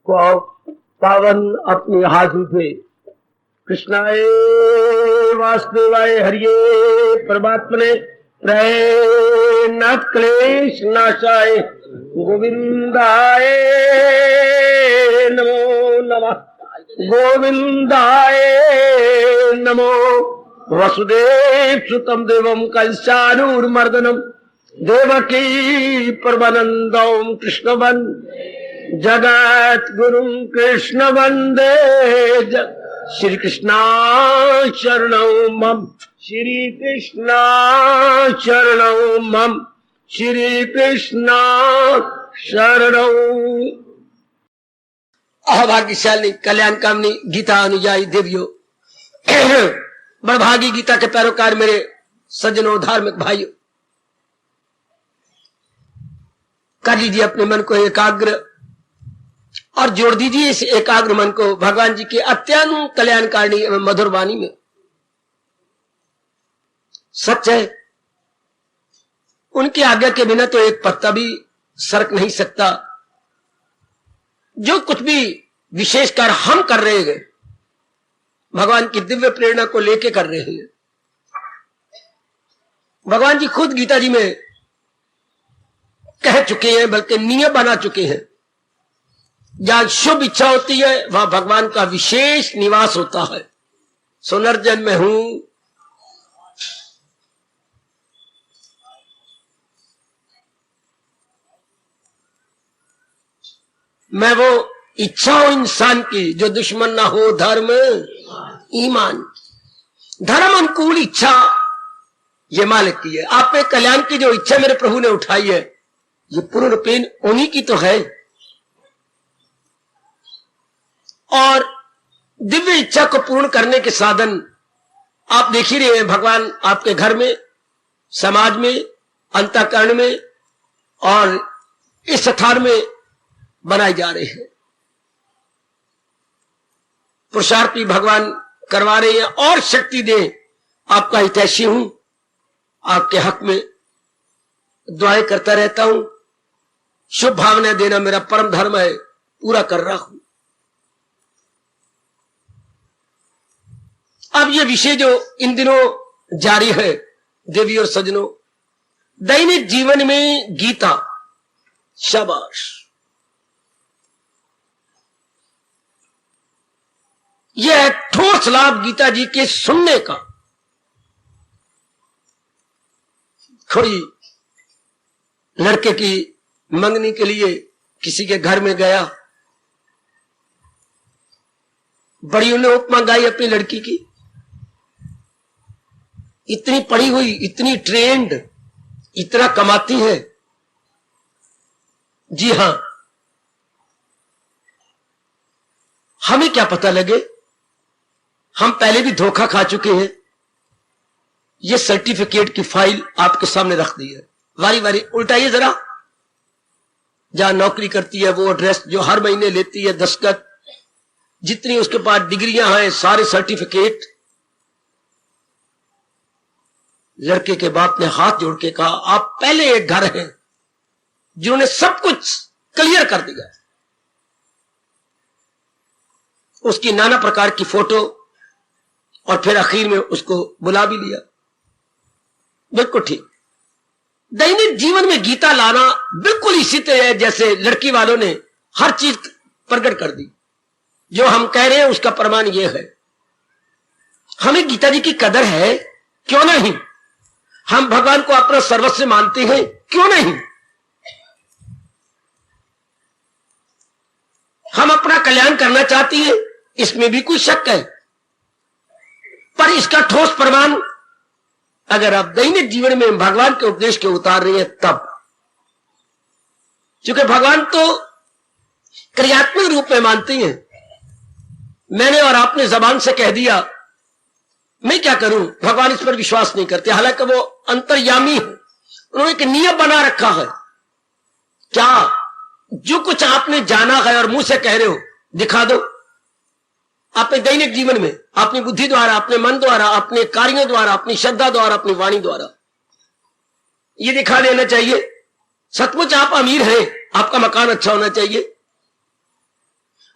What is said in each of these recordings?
को पावन अपने हाथों से कृष्णाय वासुदेवाय हरिये परमात्मने प्रयनाथ क्लेश नाशाय गोविंदाय नमो नमः गोविंदाय नमो वसुदेव सुतम देवम कंसानुर्मर्दनम देवकी परमानंदम कृष्णवन जगत गुरु कृष्ण वंदे श्री कृष्णा शरणौ मम श्री कृष्णा शरणौ मम श्री कृष्णा शरणौ। अभाग्यशाली कल्याण कामनी गीता अनुयायी देवियों, बड़भागी गीता के पैरोकार मेरे सज्जनों धार्मिक भाइयों, कर लीजिए अपने मन को एकाग्र और जोड़ दीजिए इस एकाग्र मन को भगवान जी के अत्यंत कल्याणकारिणी एवं मधुर वाणी में। सच है, उनकी आज्ञा के बिना तो एक पत्ता भी सरक नहीं सकता। जो कुछ भी विशेषकर हम कर रहे हैं भगवान की दिव्य प्रेरणा को लेके कर रहे हैं। भगवान जी खुद गीता जी में कह चुके हैं, बल्कि नियम बना चुके हैं, जहां शुभ इच्छा होती है वहां भगवान का विशेष निवास होता है। सुनर्जन में हूं, मैं वो इच्छा हो इंसान की जो दुश्मन ना हो धर्म ईमान। धर्म अनुकूल इच्छा ये मालिक की है। आप पे कल्याण की जो इच्छा मेरे प्रभु ने उठाई है ये पूर्ण रूपेण उन्हीं की तो है। और दिव्य इच्छा को पूर्ण करने के साधन आप देख ही रहे हैं। भगवान आपके घर में, समाज में, अंतःकरण में और इस स्थान में बनाए जा रहे हैं। पुरुषार्थ भी भगवान करवा रहे हैं और शक्ति दे। आपका हितैषी हूं, आपके हक में दुआएं करता रहता हूं। शुभ भावना देना मेरा परम धर्म है, पूरा कर रहा हूं। अब ये विषय जो इन दिनों जारी है देवी और सजनों, दैनिक जीवन में गीता, शाबाश, यह ठोस लाभ गीता जी के सुनने का। कोई लड़के की मंगनी के लिए किसी के घर में गया, बड़ी उन्हें उपमा गाई अपनी लड़की की, इतनी पढ़ी हुई, इतनी ट्रेंड, इतना कमाती है। जी हां, हमें क्या पता लगे, हम पहले भी धोखा खा चुके हैं। ये सर्टिफिकेट की फाइल आपके सामने रख दी है, वारी वारी उल्टाइए जरा। जहां नौकरी करती है वो एड्रेस जो हर महीने लेती है दस्तखत, जितनी उसके पास डिग्रियां हैं, सारे सर्टिफिकेट। लड़के के बाप ने हाथ जोड़ के कहा, आप पहले एक घर हैं जिन्होंने सब कुछ क्लियर कर दिया। उसकी नाना प्रकार की फोटो और फिर आखिर में उसको बुला भी लिया। बिल्कुल ठीक। दैनिक जीवन में गीता लाना बिल्कुल इसी तरह है जैसे लड़की वालों ने हर चीज प्रकट कर दी। जो हम कह रहे हैं उसका प्रमाण यह है। हमें गीता जी की कदर है, क्यों नहीं? हम भगवान को अपना सर्वस्व मानते हैं, क्यों नहीं? हम अपना कल्याण करना चाहते हैं, इसमें भी कोई शक है। पर इसका ठोस प्रमाण अगर आप दैनिक जीवन में भगवान के उपदेश के उतार रहे हैं तब, क्योंकि भगवान तो क्रियात्मक रूप में मानते हैं। मैंने और आपने जबान से कह दिया, मैं क्या करूं, भगवान इस पर विश्वास नहीं करते। हालांकि वो अंतर्यामी है, उन्होंने एक नियम बना रखा है। क्या जो कुछ आपने जाना है और मुंह से कह रहे हो दिखा दो। अपने दैनिक जीवन में अपनी बुद्धि द्वारा, अपने मन द्वारा, अपने कार्यों द्वारा, अपनी श्रद्धा द्वारा, अपनी वाणी द्वारा ये दिखा देना चाहिए। सचमुच आप अमीर हैं, आपका मकान अच्छा होना चाहिए,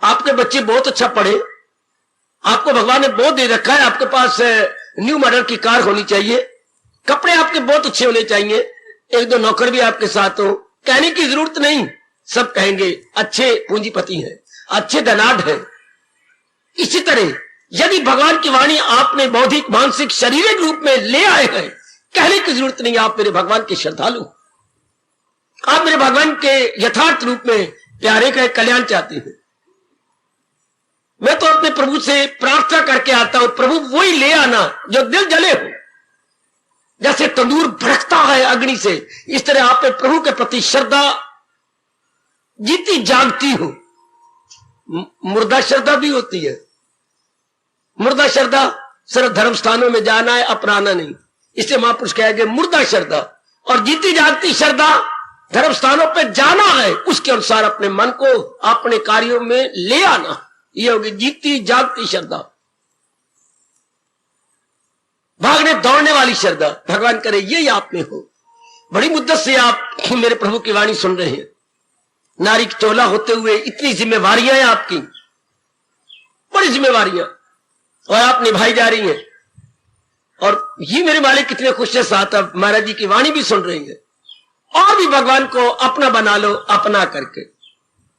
आपके बच्चे बहुत अच्छा पढ़े, आपको भगवान ने बहुत दे रखा है, आपके पास न्यू मॉडल की कार होनी चाहिए, कपड़े आपके बहुत अच्छे होने चाहिए, एक दो नौकर भी आपके साथ हो, कहने की जरूरत नहीं, सब कहेंगे अच्छे पूंजीपति हैं, अच्छे धनाढ़ हैं। इसी तरह यदि भगवान की वाणी आपने बौद्धिक मानसिक शारीरिक रूप में ले आए हैं, कहने की जरूरत नहीं आप मेरे भगवान के श्रद्धालु, आप मेरे भगवान के यथार्थ रूप में प्यारे का कल्याण चाहते हैं। मैं तो अपने प्रभु से प्रार्थना करके आता हूं, प्रभु वही ले आना जो दिल जले हो। जैसे तंदूर भड़कता है अग्नि से, इस तरह आप प्रभु के प्रति श्रद्धा जीती जागती हो। मुर्दा श्रद्धा भी होती है। मुर्दा श्रद्धा सिर्फ धर्म स्थानों में जाना है, अपनाना नहीं। इसलिए महापुरुष कहेंगे मुर्दा श्रद्धा, और जीती जागती श्रद्धा धर्म स्थानों पर जाना है, उसके अनुसार अपने मन को अपने कार्यों में ले आना, ये होगी जीती जागती श्रद्धा। भागने दौड़ने वाली श्रद्धा, भगवान करे यही आप में हो। बड़ी मुद्दत से आप मेरे प्रभु की वाणी सुन रहे हैं। नारी चोला होते हुए इतनी जिम्मेवारियां हैं आपकी, बड़ी जिम्मेवारियां, और आप निभाई जा रही हैं। और ये मेरे मालिक कितने खुश है, साथ अब महाराज जी की वाणी भी सुन रही है। और भी भगवान को अपना बना लो, अपना करके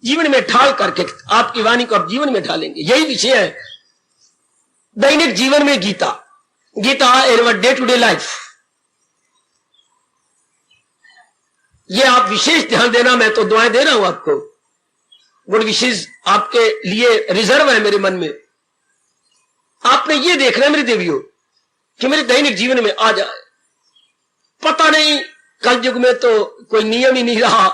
जीवन में ढाल करके आपकी वाणी को आप जीवन में ढालेंगे। यही विषय है दैनिक जीवन में Gita, Gita in day to day life. ये आप विशेष ध्यान देना, मैं तो दुआएं दे रहा हूं आपको, गुड विशेष आपके लिए रिजर्व है मेरे मन में। आपने ये देखना है मेरी देवियों कि मेरे दैनिक जीवन में आ जाए। पता नहीं कल युग में तो कोई नियम ही नहीं रहा,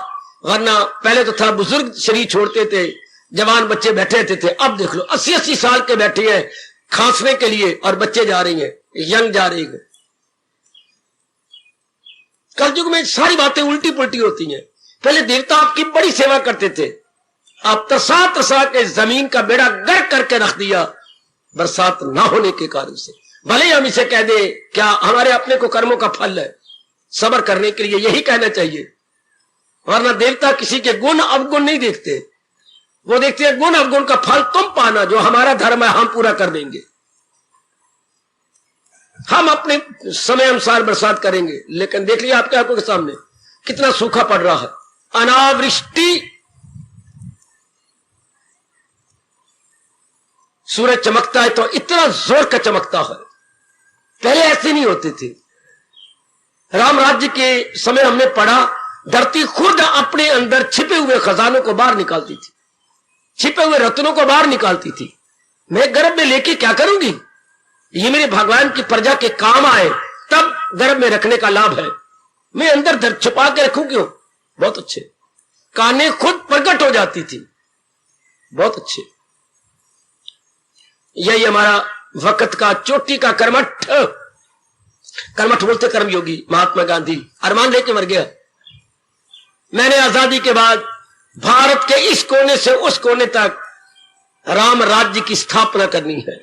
वरना पहले तो था बुजुर्ग शरीर छोड़ते थे, जवान बच्चे बैठे रहते थे। अब देख लो 80-80 साल के बैठे हैं खांसने के लिए, और बच्चे जा रही हैं, यंग जा रही है। कल युग में सारी बातें उल्टी पुल्टी होती हैं। पहले देवता आपकी बड़ी सेवा करते थे, आप तरसा तरसा के जमीन का बेड़ा गर्क करके रख दिया बरसात ना होने के कारण से। भले ही हम इसे कह दे, क्या हमारे अपने को कर्मों का फल है, सब्र करने के लिए यही कहना चाहिए। वरना देवता किसी के गुण अवगुण नहीं देखते, वो देखते हैं गुण अवगुण का फल तुम पाना, जो हमारा धर्म है हम पूरा कर देंगे, हम अपने समय अनुसार बरसात करेंगे। लेकिन देख लिया आपके आंखों के सामने कितना सूखा पड़ रहा है, अनावृष्टि। सूरज चमकता है तो इतना जोर का चमकता है, पहले ऐसे नहीं होते थे। राम राज्य के समय हमने पढ़ा, धरती खुद अपने अंदर छिपे हुए खजानों को बाहर निकालती थी, छिपे हुए रत्नों को बाहर निकालती थी। मैं गर्भ में लेके क्या करूंगी, ये मेरे भगवान की प्रजा के काम आए तब गर्भ में रखने का लाभ है। मैं अंदर छुपा के रखूं क्यों? बहुत अच्छे। काने खुद प्रकट हो जाती थी, बहुत अच्छे। यही हमारा वक्त का चोटी का कर्मठ, कर्मठ बोलते कर्मयोगी महात्मा गांधी, अरमान लेके मर गया। मैंने आजादी के बाद भारत के इस कोने से उस कोने तक राम राज्य की स्थापना करनी है।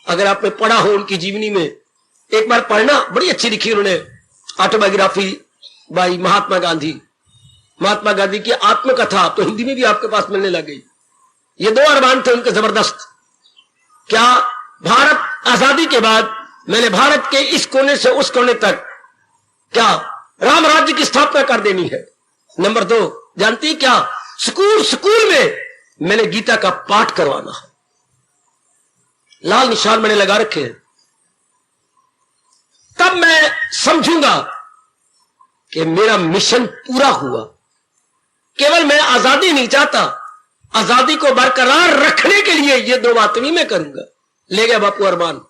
अगर आपने पढ़ा हो उनकी जीवनी में, एक बार पढ़ना, बड़ी अच्छी लिखी उन्होंने ऑटोबायोग्राफी बाई महात्मा गांधी। महात्मा गांधी की आत्मकथा तो हिंदी में भी आपके पास मिलने लग गई। ये दो अरमान थे उनके जबरदस्त। क्या भारत आजादी के बाद मैंने भारत के इस कोने से उस कोने तक क्या राम राज्य की स्थापना कर देनी है। नंबर 2, जानती क्या, स्कूल में मैंने गीता का पाठ करवाना है। लाल निशान मैंने लगा रखे हैं। तब मैं समझूंगा कि मेरा मिशन पूरा हुआ। केवल मैं आजादी नहीं चाहता, आजादी को बरकरार रखने के लिए ये दो बातें भी मैं करूंगा। ले गया बापू अरमान,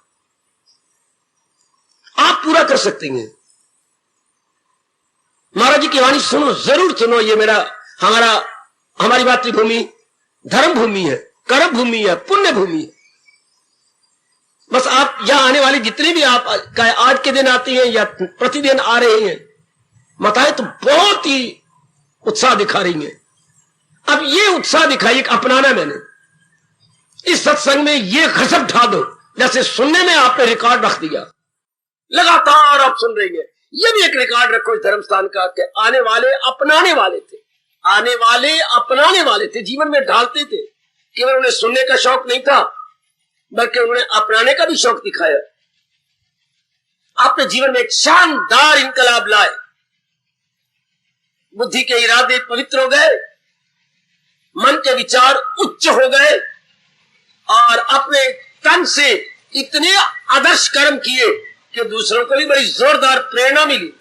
आप पूरा कर सकते हैं। महाराज जी की वाणी सुनो, जरूर सुनो। ये हमारी मातृभूमि धर्म भूमि है, कर्म भूमि है, पुण्य भूमि है। बस आप यहां आने वाले जितने भी आप आज के दिन आते हैं या प्रतिदिन आ रहे हैं, माताएं तो बहुत ही उत्साह दिखा रही हैं। अब ये उत्साह दिखाइए, अपनाना मैंने इस सत्संग में ये गजब ढा दो, जैसे सुनने में आपने रिकॉर्ड रख दिया, लगातार आप सुन रही हैं। ये भी एक रिकॉर्ड रखो इस धर्म स्थान का कि आने वाले अपनाने वाले थे, आने वाले अपनाने वाले थे, जीवन में ढालते थे केवल उन्हें सुनने का शौक नहीं था, बल्कि उन्हें अपनाने का भी शौक दिखाया। अपने जीवन में एक शानदार इनकलाब लाए। बुद्धि के इरादे पवित्र हो गए, मन के विचार उच्च हो गए और अपने तन से इतने आदर्श कर्म किए कि दूसरों को भी बड़ी जोरदार प्रेरणा मिली।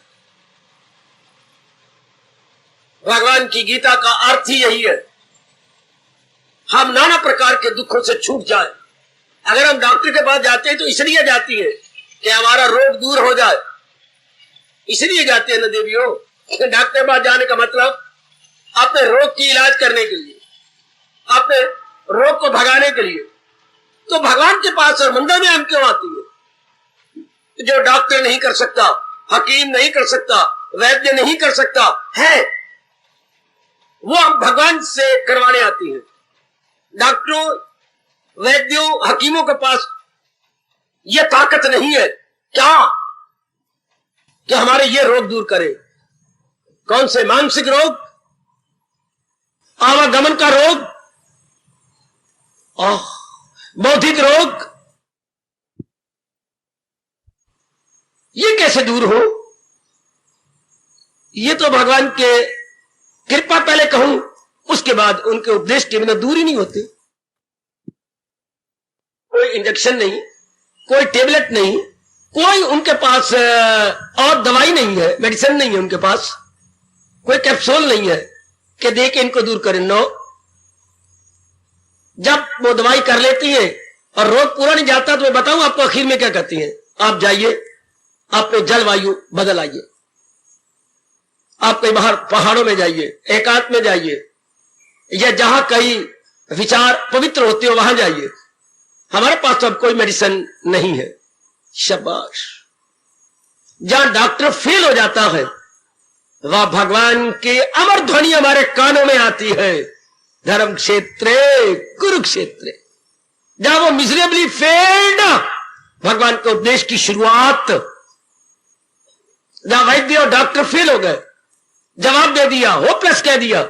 भगवान की गीता का अर्थ ही यही है, हम नाना प्रकार के दुखों से छूट जाए। अगर हम डॉक्टर के पास जाते हैं तो इसलिए जाती है कि हमारा रोग दूर हो जाए, इसलिए जाते हैं ना देवियों। डॉक्टर के पास जाने का मतलब अपने रोग की इलाज करने के लिए, अपने रोग को भगाने के लिए। तो भगवान के पास और मंदिर में हम क्यों आती है? जो डॉक्टर नहीं कर सकता, हकीम नहीं कर सकता, वैद्य नहीं कर सकता है, वो हम भगवान से करवाने आती है। डॉक्टरों, वैद्यों, हकीमों के पास ये ताकत नहीं है क्या कि हमारे ये रोग दूर करे। कौन से? मानसिक रोग, आवागमन का रोग, बौद्धिक रोग, ये कैसे दूर हो? ये तो भगवान के कृपा पहले कहूं, उसके बाद उनके उपदेश के बिना दूर ही नहीं होते। कोई इंजेक्शन नहीं, कोई टेबलेट नहीं, कोई उनके पास और दवाई नहीं है, मेडिसिन नहीं है उनके पास, कोई कैप्सूल नहीं है कि दे के इनको दूर करें। नो, जब वो दवाई कर लेती है और रोग पूरा नहीं जाता तो मैं बताऊं आपको आखिर में क्या करती हैं। आप जाइए, अपने जलवायु बदल आइए, आप कहीं बाहर पहाड़ों में जाइए, एकांत में जाइए, या जहां कहीं विचार पवित्र होते हो वहां जाइए। हमारे पास तो अब कोई मेडिसिन नहीं है। शाबाश। जहां डॉक्टर फेल हो जाता है वह भगवान की अमर ध्वनि हमारे कानों में आती है। धर्म क्षेत्रे कुरुक्षेत्रे, जहां वो मिजरेबली फेल्ड, भगवान के उपदेश की शुरुआत। जहां वैद्य और डॉक्टर फेल हो गए, जवाब दे दिया, होपलेस कह दिया,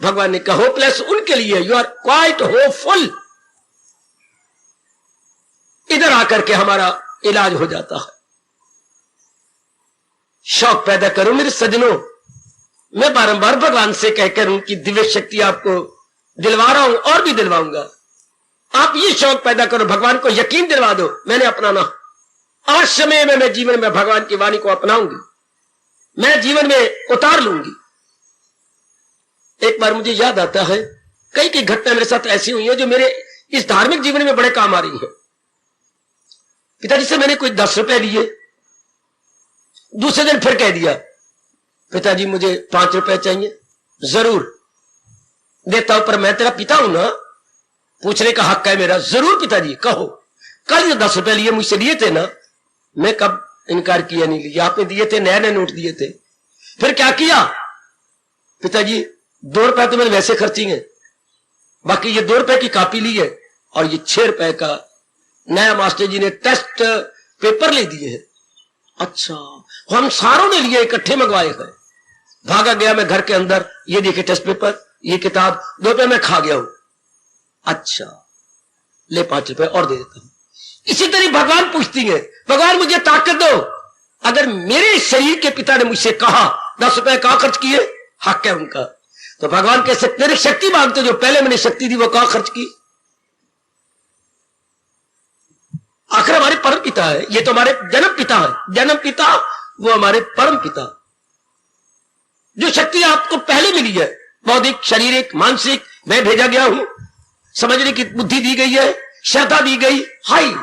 भगवान ने कहा होपलेस उनके लिए, यू आर क्वाइट होपफुल। इधर आकर के हमारा इलाज हो जाता है। शौक पैदा करो मेरे सज्जनों। मैं बारंबार भगवान से कहकर उनकी दिव्य शक्ति आपको दिलवा रहा हूं और भी दिलवाऊंगा। आप ये शौक पैदा करो, भगवान को यकीन दिलवा दो मैंने अपनाना। आज समय में मैं जीवन में भगवान की वाणी को अपनाऊंगी, मैं जीवन में उतार लूंगी। एक बार मुझे याद आता है, कई कई घटना मेरे साथ ऐसी हुई है जो मेरे इस धार्मिक जीवन में बड़े काम आ रही है। पिताजी से मैंने कोई 10 रुपए लिए, दूसरे दिन फिर कह दिया पिताजी मुझे 5 रुपए चाहिए। जरूर देता हूं, पर मैं तेरा पिता हूं ना, पूछने का हक है मेरा। जरूर पिताजी कहो। कल जो 10 रुपए लिए मुझसे लिए थे ना, मैं कब इनकार किया नहीं लिया, आपने दिए थे, नए नए नोट दिए थे। फिर क्या किया पिताजी? 2 रुपए तो मैंने वैसे खर्चेंगे, बाकी ये 2 रुपए की कॉपी ली है और ये 6 रुपए का नया मास्टर जी ने टेस्ट पेपर ले दिए हैं। अच्छा, हम सारों ने लिए, इकट्ठे मंगवाए हैं। भागा गया मैं घर के अंदर, ये देखिए टेस्ट पेपर, ये किताब, 2 रुपए मैं खा गया हूं। अच्छा ले 5 रुपए और दे देता हूं। इसी तरह भगवान पूछती है, भगवान मुझे ताकत दो। अगर मेरे शरीर के पिता ने मुझसे कहा 10 रुपए कहां खर्च किए, हक है उनका, तो भगवान कैसे मेरी शक्ति मांगते, जो पहले मैंने शक्ति दी वो कहां खर्च की। आखिर हमारे परम पिता है, ये तो हमारे जन्म पिता है। जन्म पिता वो हमारे परम पिता। जो शक्ति आपको पहले मिली है, बौद्धिक, शारीरिक, मानसिक, मैं भेजा गया हूं, समझने की बुद्धि दी गई है, श्रद्धा दी गई, हाई,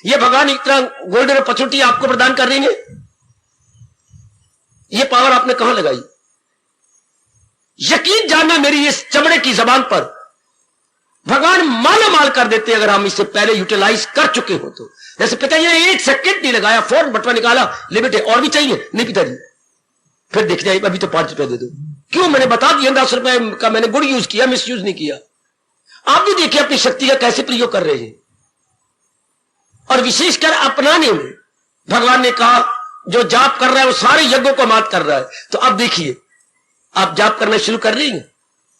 ये भगवान इतना गोल्डन अपॉर्चुनिटी आपको प्रदान कर रही है। ये पावर आपने कहां लगाई? यकीन जानना मेरी इस चमड़े की जबान पर, भगवान माला माल कर देते अगर हम इसे पहले यूटिलाइज कर चुके हो तो। जैसे पिताजी ने 1 सेकंड नहीं लगाया, फौरन बटवा निकाला, ले बेटे और भी चाहिए, नहीं पिताजी फिर देख जाइए अभी तो 5 रुपए दे दो। क्यों? मैंने बता दिया 10 रुपए का मैंने गुड यूज किया, मिस यूज नहीं किया। आप भी देखिए अपनी शक्ति का कैसे प्रयोग कर रहे हैं। और विशेषकर अपनाने में भगवान ने कहा जो जाप कर रहा है वो सारे यज्ञों को मात कर रहा है। तो अब देखिए आप जाप करना शुरू कर रही हैं,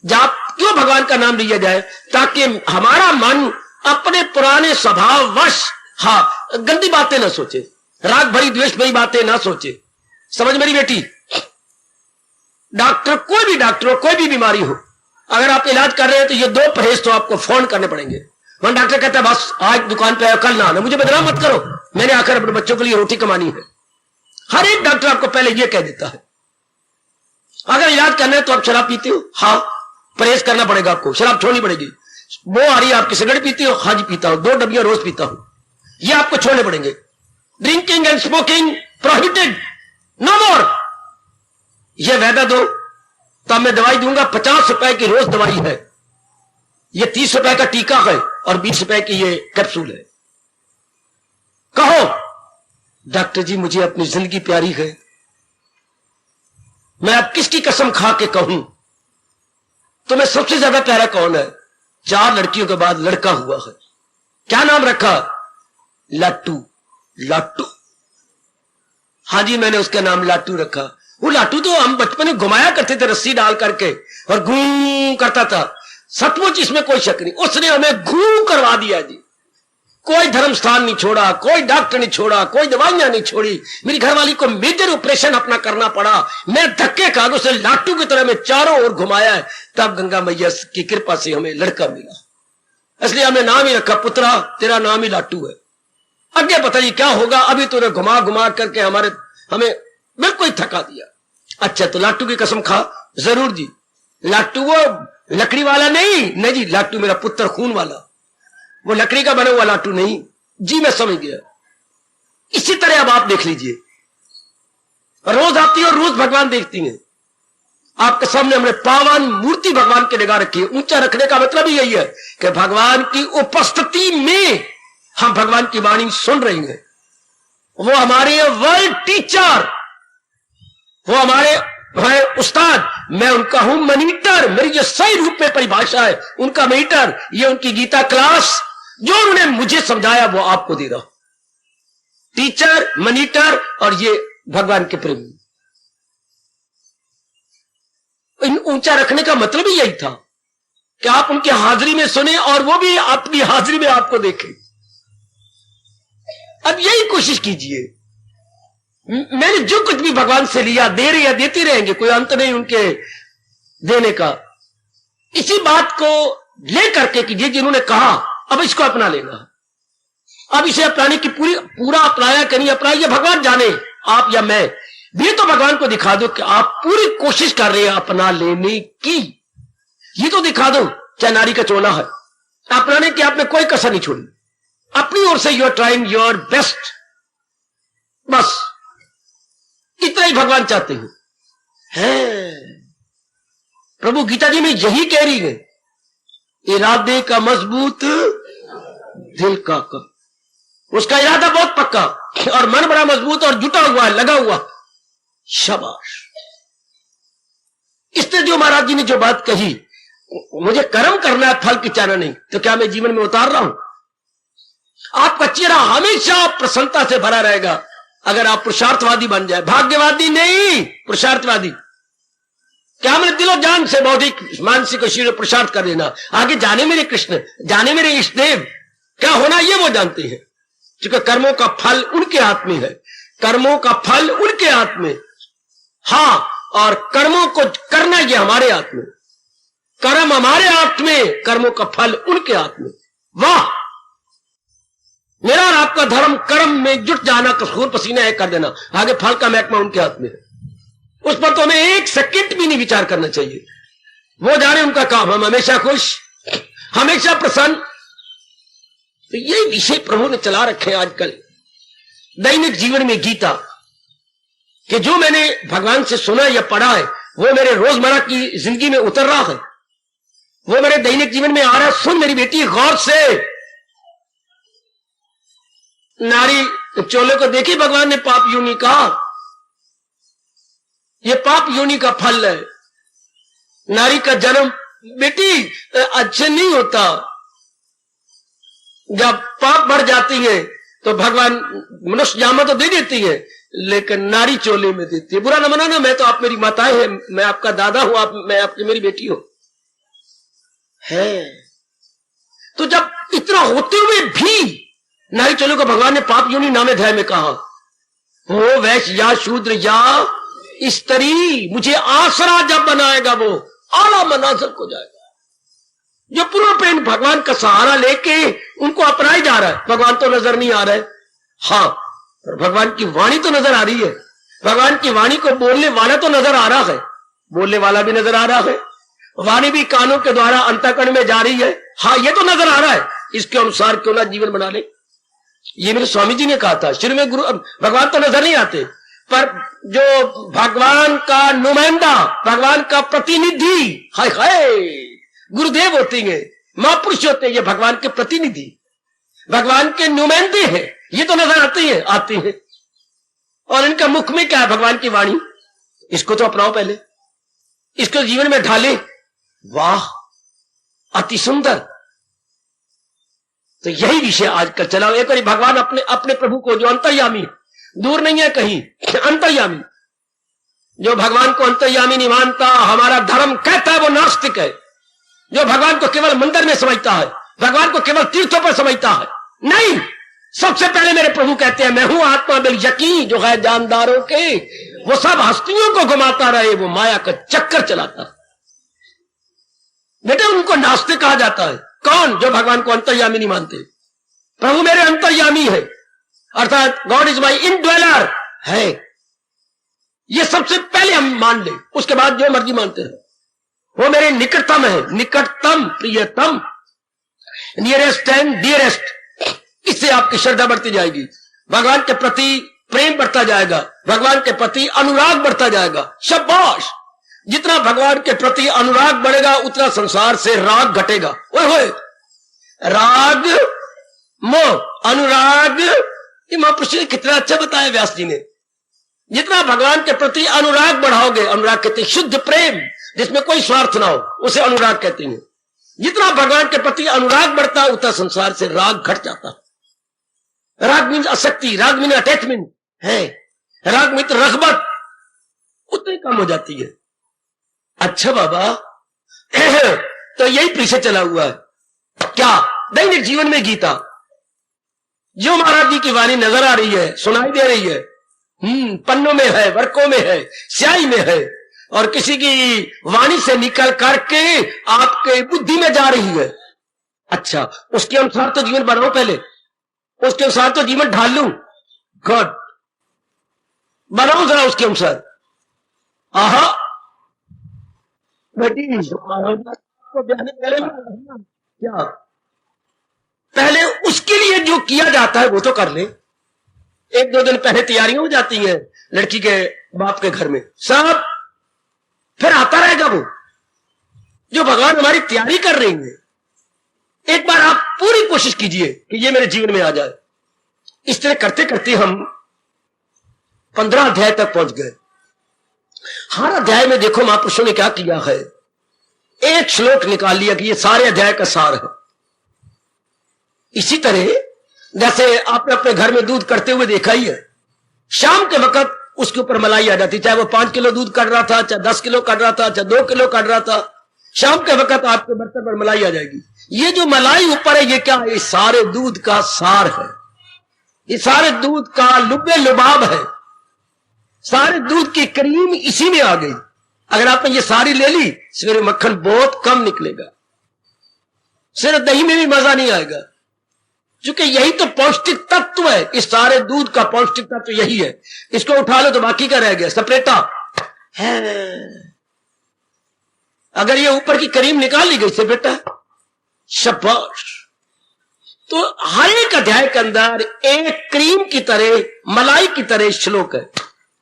जब क्यों भगवान का नाम लिया जाए? ताकि हमारा मन अपने पुराने स्वभाववश गंदी बातें ना सोचे, राग भरी द्वेष भरी बातें ना सोचे। समझ मेरी बेटी? डॉक्टर, कोई भी डॉक्टर हो, कोई भी बीमारी हो, अगर आप इलाज कर रहे हैं तो ये 2 परहेज तो आपको फोन करने पड़ेंगे। वहां डॉक्टर कहता है बस आज दुकान पे आया, कल ना आना, मुझे बदनाम मत करो, मैंने आकर अपने बच्चों के लिए रोटी कमानी है। हर एक डॉक्टर आपको पहले ये कह देता है। अगर इलाज करना है तो आप शराब पीते हो, हाँ परहेज करना पड़ेगा आपको, शराब छोड़नी पड़ेगी। वो आ रही है आपकी, सिगरेट पीते हो, हाँ जी पीता हूं, 2 डब्बियां रोज पीता हूं, ये आपको छोड़ने पड़ेंगे। Drinking and smoking prohibited, no more. ये वादा दो तब मैं दवाई दूंगा। 50 रुपए की रोज दवाई है, ये 30 रुपए का टीका है और 20 रुपए की ये कैप्सूल है। कहो डॉक्टर जी मुझे अपनी जिंदगी प्यारी है, मैं अब किसकी कसम खा के कहूं तुम्हें सबसे ज्यादा प्यारा कौन है? 4 लड़कियों के बाद लड़का हुआ है। क्या नाम रखा? लाटू। लाटू, हाँ जी मैंने उसका नाम लाटू रखा। वो लाटू तो हम बचपन में घुमाया करते थे रस्सी डाल करके और घूम करता था। सचमुच इसमें कोई शक नहीं, उसने हमें घूम करवा दिया जी। कोई धर्म स्थान नहीं छोड़ा, कोई डॉक्टर नहीं छोड़ा, कोई दवाइयां नहीं छोड़ी। मेरी घरवाली को मेजर ऑपरेशन अपना करना पड़ा, मैं धक्के खा उसे लाटू की तरह में चारों ओर घुमाया है, तब गंगा मैया की कृपा से हमें लड़का मिला। इसलिए हमने नाम ही रखा, पुत्रा तेरा नाम ही लाटू है। आगे पता नहीं क्या होगा, अभी तूने घुमा घुमा करके हमें बिल्कुल थका दिया। अच्छा तो लाटू की कसम खा? जरूर जी। लाटू वो लकड़ी वाला नहीं जी, लाटू मेरा पुत्र खून वाला, वो लकड़ी का बना हुआ लाटू नहीं जी। मैं समझ गया। इसी तरह अब आप देख लीजिए, रोज आती है और रोज भगवान देखती हैं। आपके सामने हमने पावन मूर्ति भगवान की निगाह रखी है। ऊंचा रखने का मतलब ही यही है कि भगवान की उपस्थिति में हम भगवान की वाणी सुन रहे हैं। वो हमारे वर्ल्ड टीचर, वो हमारे उस्ताद, मैं उनका हूं मॉनिटर। मेरी जो सही रूप में परिभाषा है उनका मॉनिटर, ये उनकी गीता क्लास जो उन्होंने मुझे समझाया वो आपको दे रहा हूं। टीचर, मॉनिटर और ये भगवान के प्रेमी। ऊंचा रखने का मतलब ही यही था कि आप उनकी हाजिरी में सुने और वो भी अपनी हाजिरी में आपको देखें। अब यही कोशिश कीजिए। मैंने जो कुछ भी भगवान से लिया, दे रहे या देते रहेंगे, कोई अंत नहीं उनके देने का। इसी बात को लेकर के कीजिए जिन्होंने कहा अब इसको अपना लेना, अब इसे अपनाने की पूरा अपनाया कि नहीं अपनाया ये भगवान जाने, आप या मैं भी तो भगवान को दिखा दो कि आप पूरी कोशिश कर रहे हैं अपना लेने की। ये तो दिखा दो, चाहे नारी का चोला है, अपनाने की आपने कोई कसर नहीं छोड़ी। अपनी ओर से you are trying your best, बस इतना ही भगवान चाहते हैं। प्रभु गीता जी में यही कह रही है, इरादे का मजबूत दिल का कम। उसका इरादा बहुत पक्का और मन बड़ा मजबूत और जुटा हुआ है, लगा हुआ। शाबाश। इसने जो महाराज जी ने जो बात कही, मुझे कर्म करना है, फल की चाहना नहीं, तो क्या मैं जीवन में उतार रहा हूं? आपका चेहरा हमेशा प्रसन्नता से भरा रहेगा अगर आप पुरुषार्थवादी बन जाए, भाग्यवादी नहीं, पुरुषार्थवादी। क्या हमने दिलो जान से बौद्धिक मानसिक और शरीर पुरुषार्थ कर लेना, आगे जाने मेरे कृष्ण, जाने मेरे इष्ट देव, क्या होना ये वो जानते हैं। क्योंकि कर्मों का फल उनके हाथ में है, कर्मों का फल उनके हाथ में। हां, और कर्मों को करना ये हमारे हाथ में, कर्म हमारे हाथ में, कर्मों का फल उनके हाथ में। वाह, मेरा और आपका धर्म कर्म में जुट जाना, कसूर पसीना है कर देना, आगे फल का महकमा उनके हाथ में है। उस पर तो हमें एक सेकंड भी नहीं विचार करना चाहिए। वो जाने उनका काम, हम हमेशा खुश, हमेशा प्रसन्न। तो ये विषय प्रभु ने चला रखे हैं आजकल दैनिक जीवन में गीता, कि जो मैंने भगवान से सुना या पढ़ा है वो मेरे रोजमर्रा की जिंदगी में उतर रहा है, वो मेरे दैनिक जीवन में आ रहा है। सुन मेरी बेटी गौर से, नारी चोले को देखी भगवान ने पाप योनि कहा, ये पाप योनि का फल है। नारी का जन्म बेटी अच्छे नहीं होता, जब पाप बढ़ जाती है तो भगवान मनुष्य जामा तो दे देती है, लेकिन नारी चोले में देती है। बुरा न मनाना, मैं तो आप मेरी माताएं हैं, मैं आपका दादा हूं, आप मैं आपकी मेरी बेटी हूं। है। तो जब इतना होते हुए भी नहीं चलो को भगवान ने पाप योनि नामे अध्याय में कहा, हो वैश्य या शूद्र या स्त्री, मुझे आसरा जब बनाएगा वो आला मनासब को जाएगा। जो पूर्ण प्रेम भगवान का सहारा लेके उनको अपनाया जा रहा है, भगवान तो नजर नहीं आ रहा है, हाँ पर भगवान की वाणी तो नजर आ रही है। भगवान की वाणी को बोलने वाला तो नजर आ रहा है, बोलने वाला भी नजर आ रहा है, वाणी भी कानों के द्वारा अंतःकरण में जा रही है, हाँ ये तो नजर आ रहा है। इसके अनुसार क्यों ना जीवन बना ले। ये मेरे स्वामी जी ने कहा था, शुरू में गुरु भगवान तो नजर नहीं आते, पर जो भगवान का नुमाइंदा, भगवान का प्रतिनिधि, हाय हाय गुरुदेव होते हैं, महापुरुष होते हैं, ये भगवान के प्रतिनिधि, भगवान के नुमाइंदे हैं, ये तो नजर आते हैं। और इनका मुख में क्या है? भगवान की वाणी। इसको तो अपनाओ पहले, इसको जीवन में ढाले। वाह अति सुंदर। तो यही विषय आजकल चला। एक बार भगवान अपने प्रभु को, जो अंतर्यामी दूर नहीं है कहीं, अंतर्यामी, जो भगवान को अंतर्यामी नहीं मानता, हमारा धर्म कहता है वो नास्तिक है। जो भगवान को केवल मंदिर में समझता है, भगवान को केवल तीर्थों पर समझता है, नहीं, सबसे पहले मेरे प्रभु कहते हैं मैं हूं आत्मा बिल यकीन, जो है जानदारों के, वो सब हस्तियों को घुमाता रहे, वो माया का चक्कर चलाता है। बेटे उनको नास्तिक कहा जाता है। कौन? जो भगवान को अंतर्यामी नहीं मानते। प्रभु मेरे अंतर्यामी है, अर्थात गॉड इज माई इनड्वेलर है, ये सबसे पहले हम मान ले, उसके बाद जो मर्जी मानते हैं। वो मेरे निकटतम है, निकटतम, प्रियतम, नियरेस्ट एंड डियरेस्ट। इससे आपकी श्रद्धा बढ़ती जाएगी, भगवान के प्रति प्रेम बढ़ता जाएगा, भगवान के प्रति अनुराग बढ़ता जाएगा। शाबाश! जितना भगवान के प्रति अनुराग बढ़ेगा उतना संसार से राग घटेगा। ओए होए, राग मोह अनुराग, ये महापुरुष ने कितना अच्छा बताया व्यास जी ने। जितना भगवान के प्रति अनुराग बढ़ाओगे, अनुराग कहते हैं शुद्ध प्रेम जिसमें कोई स्वार्थ ना हो, उसे अनुराग कहते हैं। जितना भगवान के प्रति अनुराग बढ़ता है उतना संसार से राग घट जाता है। राग मीन्स आसक्ति, राग मीन्स अटैचमेंट है, राग मीन्स रगबत उतनी कम हो जाती है। अच्छा बाबा, तो यही पीछे चला हुआ है क्या? दैनिक जीवन में गीता जो महाराज जी की वाणी नजर आ रही है, सुनाई दे रही है, पन्नों में है, वर्कों में है, स्याही में है, और किसी की वाणी से निकल करके आपके बुद्धि में जा रही है। अच्छा, उसके अनुसार तो जीवन बनाओ पहले, उसके अनुसार तो जीवन ढाल लूं। गॉड बनाओ जरा उसके अनुसार। आहा बेटी क्या पहले उसके लिए जो किया जाता है वो तो कर ले। एक दो दिन पहले तैयारियां हो जाती हैं लड़की के बाप के घर में, सब फिर आता रहेगा वो जो भगवान हमारी तैयारी कर रहे हैं। एक बार आप पूरी कोशिश कीजिए कि ये मेरे जीवन में आ जाए। इस तरह करते करते हम 15 अध्याय तक पहुंच गए। हर अध्याय में देखो महापुरुषों ने क्या किया है, एक श्लोक निकाल लिया कि ये सारे अध्याय का सार है। इसी तरह जैसे आपने अपने घर में दूध करते हुए देखा ही है, शाम के वक्त उसके ऊपर मलाई आ जाती, चाहे वो 5 किलो दूध काट रहा था, चाहे 10 किलो काट रहा था, चाहे 2 किलो काट रहा था, शाम के वक्त आपके बर्तन पर मलाई आ जाएगी। ये जो मलाई ऊपर है ये क्या है? ये सारे दूध का सार है, ये सारे दूध का लुब्बे लुबाब है, सारे दूध की क्रीम इसी में आ गई। अगर आपने ये सारी ले ली, सवेरे मक्खन बहुत कम निकलेगा, सिर्फ दही में भी मजा नहीं आएगा, क्योंकि यही तो पौष्टिक तत्व है। इस सारे दूध का पौष्टिक तत्व यही है। इसको उठा लो तो बाकी का रह गया, सपरेटा है। अगर ये ऊपर की क्रीम निकाल ली गई से बेटा शाबाश। तो हर एक अध्याय के अंदर एक क्रीम की तरह, मलाई की तरह श्लोक है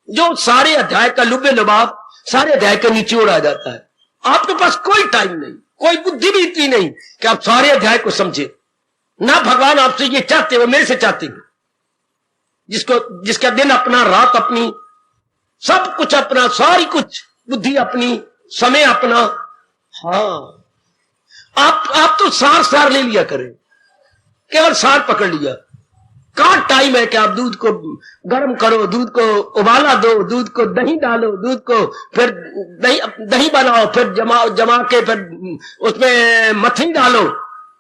जो सारे अध्याय का लुब्बे लुबाब सारे अध्याय के निचोड़ आ जाता है। आपके पास कोई टाइम नहीं, कोई बुद्धि भी इतनी नहीं कि आप सारे अध्याय को समझे। ना भगवान आपसे ये चाहते, वो मेरे से चाहते हैं जिसका दिन अपना, रात अपनी, सब कुछ अपना, सारी कुछ बुद्धि अपनी, समय अपना। हाँ, आप तो सार ले लिया करें, केवल सार पकड़ लिया, कहाँ टाइम है कि आप दूध को गर्म करो, दूध को उबाला दो, दूध को दही डालो, दूध को फिर दही बनाओ, फिर जमा के फिर उसमें मक्खन डालो,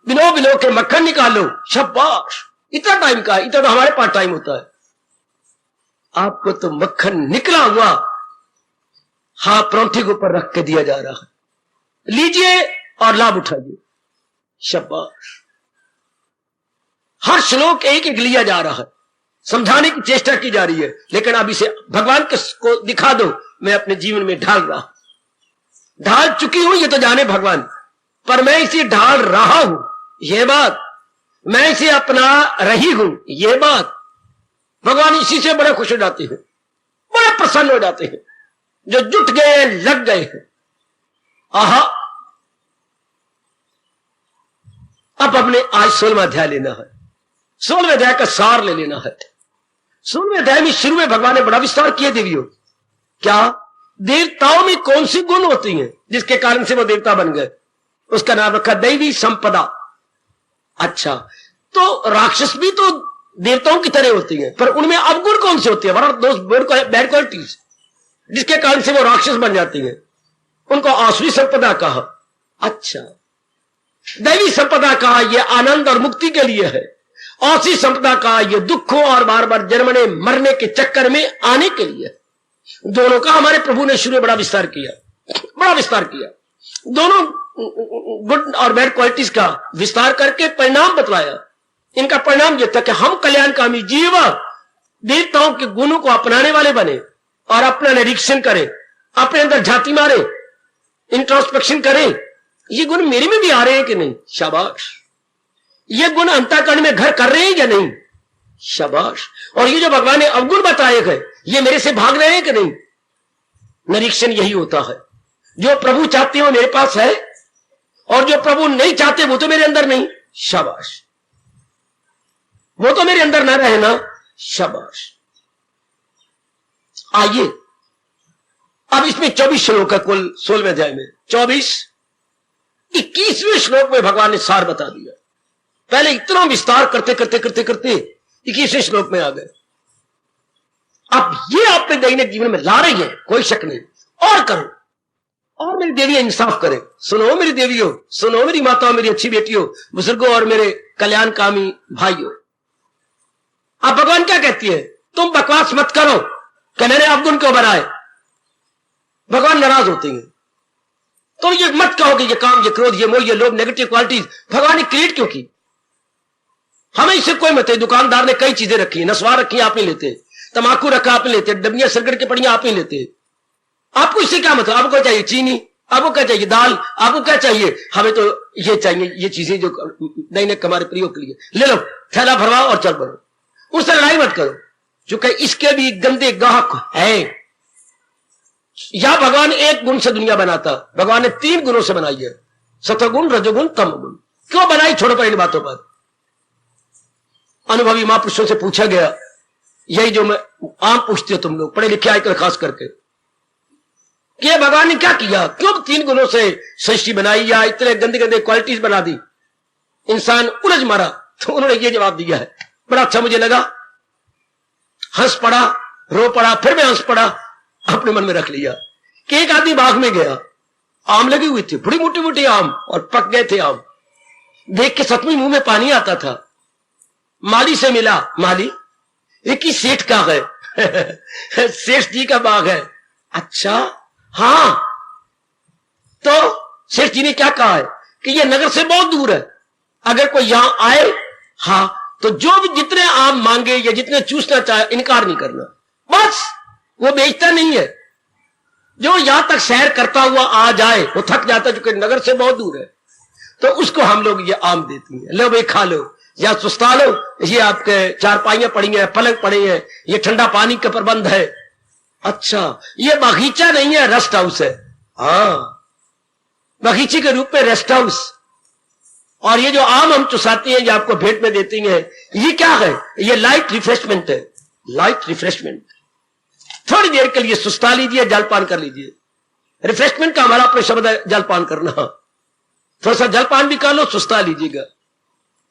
बिलो के मक्खन निकालो, शाबाश। इतना टाइम का, इतना तो हमारे पास टाइम होता है। आपको तो मक्खन निकला हुआ हाथ परोंठे के ऊपर रख के दिया जा रहा है, लीजिए और लाभ उठाइए, शाबाश। हर श्लोक एक एक लिया जा रहा है, समझाने की चेष्टा की जा रही है, लेकिन अब इसे भगवान को दिखा दो, मैं अपने जीवन में ढाल रहा, ढाल चुकी हूं ये तो जाने भगवान, पर मैं इसे ढाल रहा हूं ये बात, मैं इसे अपना रही हूं ये बात। भगवान इसी से बड़े खुश हो जाते हैं, बड़े प्रसन्न हो जाते हैं, जो जुट गए लग गए हैं। आहा, अब अपने आज 16वां अध्याय लेना है, 16वें अध्याय का सार ले लेना है। 16वें अध्याय में शुरू में भगवान ने बड़ा विस्तार किया देवियों। क्या देवताओं में कौन सी गुण होती हैं जिसके कारण से वो देवता बन गए? उसका नाम रखा दैवी संपदा। अच्छा, तो राक्षस भी तो देवताओं की तरह होती हैं, पर उनमें अवगुण कौन से होते हैं, बैड क्वालिटीज, जिसके कारण से वो राक्षस बन जाती हैं, उनको आसुरी संपदा कहा। अच्छा, दैवी संपदा कहा यह आनंद और मुक्ति के लिए है, आसुरी संपदा कहा यह दुखों और बार बार जन्मने मरने के चक्कर में आने के लिए। दोनों का हमारे प्रभु ने शुरू में बड़ा विस्तार किया, दोनों गुड और बैड क्वालिटीज का विस्तार करके परिणाम बतलाया। इनका परिणाम यह था कि हम कल्याणकामी जीव देवताओं के गुणों को अपनाने वाले बने और अपना निरीक्षण करें, अपने अंदर झांकी मारे, इंट्रोस्पेक्शन करें, ये गुण मेरे में भी आ रहे हैं कि नहीं, शाबाश। ये गुण अंतःकरण में घर कर रहे हैं या नहीं, शाबाश। और ये जो भगवान ने अवगुण बताए हैं ये मेरे से भाग रहे हैं कि नहीं। निरीक्षण यही होता है, जो प्रभु चाहते हो मेरे पास है और जो प्रभु नहीं चाहते वो तो मेरे अंदर नहीं, शाबाश। वो तो मेरे अंदर ना रहे ना, शाबाश। आइए अब इसमें 24 श्लोक है कुल 16वें अध्याय में। 24 21वें श्लोक में भगवान ने सार बता दिया। पहले इतना विस्तार करते करते करते करते 21वें श्लोक में आ गए। अब ये आपने दैनिक जीवन में ला रही है, कोई शक नहीं। और करो, और मेरी देवियां इंसाफ करें। सुनो मेरी देवियों, सुनो मेरी माताओं, मेरी अच्छी बेटियों, बुजुर्गों और मेरे कल्याणकामी भाइयों। अब भगवान क्या कहती है, तुम बकवास मत करो कि मैंने अवगुण क्यों बनाए। भगवान नाराज होते हैं, तो ये मत कहो कि ये काम, ये क्रोध, ये मोह, ये लोभ, नेगेटिव क्वालिटीज भगवान ने क्रिएट क्यों की। हमें इससे कोई मत है। दुकानदार ने कई चीजें रखी है, नस्वार रखी आप नहीं लेते, तमाकू रखा आप नहीं लेते, डबियां सिगरेट की पड़ियां आप नहीं लेते। आपको इससे क्या मतलब, आपको क्या चाहिए, चीनी, आपको क्या चाहिए, दाल, आपको क्या चाहिए, हमें तो ये चाहिए, ये चीजें जो दैनिक हमारे प्रयोग के लिए ले लो, थैला भरवाओ और चल बढ़ो। उससे लड़ाई मत करो, चूंकि इसके भी गंदे गाहक हैं। या भगवान एक गुण से दुनिया बनाता, भगवान ने 3 गुणों से बनाई है, सतगुण, रजोगुण, तमगुण। क्यों बनाई, छोड़ो पर इन बातों पर। अनुभवी महापुरुषों से पूछा गया, यही जो मैं आम पूछते हो तुम लोग पढ़े लिखे आकर खास करके, कि भगवान ने क्या किया, क्यों 3 गुणों से सृष्टि बनाई या इतने गंदे गंदे क्वालिटीज बना दी, इंसान उलझ मारा। तो उन्होंने ये जवाब दिया है, बड़ा अच्छा मुझे लगा, हंस पड़ा, रो पड़ा, फिर मैं हंस पड़ा, अपने मन में रख लिया कि एक आदमी बाग में गया, आम लगी हुई थी, बड़ी मोटी मोटी आम, और पक गए थे आम। देख के सचमुच मुंह में पानी आता था। माली से मिला, माली ये की सेठ का है सेठ जी का बाग है। अच्छा, हाँ। तो सेठ जी ने क्या कहा है कि ये नगर से बहुत दूर है, अगर कोई यहां आए, हाँ, तो जो भी जितने आम मांगे या जितने चूसना चाहे इनकार नहीं करना, बस। वो बेचता नहीं है, जो यहां तक सैर करता हुआ आ जाए वो थक जाता है, क्योंकि नगर से बहुत दूर है, तो उसको हम लोग ये आम देती हैं, लो भाई खा लो या सुस्ता लो, ये आपके चारपाइयां पड़ी हैं, पलंग पड़े हैं, ये ठंडा पानी का प्रबंध है। अच्छा, ये बगीचा नहीं है, रेस्ट हाउस है। हाँ, बगीचे के रूप में रेस्ट हाउस। और ये जो आम हम चुसाते हैं, ये आपको भेंट में देती हैं, ये क्या है, ये लाइट रिफ्रेशमेंट है, लाइट रिफ्रेशमेंट। थोड़ी देर के लिए सुस्ता लीजिए, जलपान कर लीजिए। रिफ्रेशमेंट का हमारा अपने शब्द है जलपान करना। थोड़ा सा जलपान भी कर लो, सुस्ता लीजिएगा,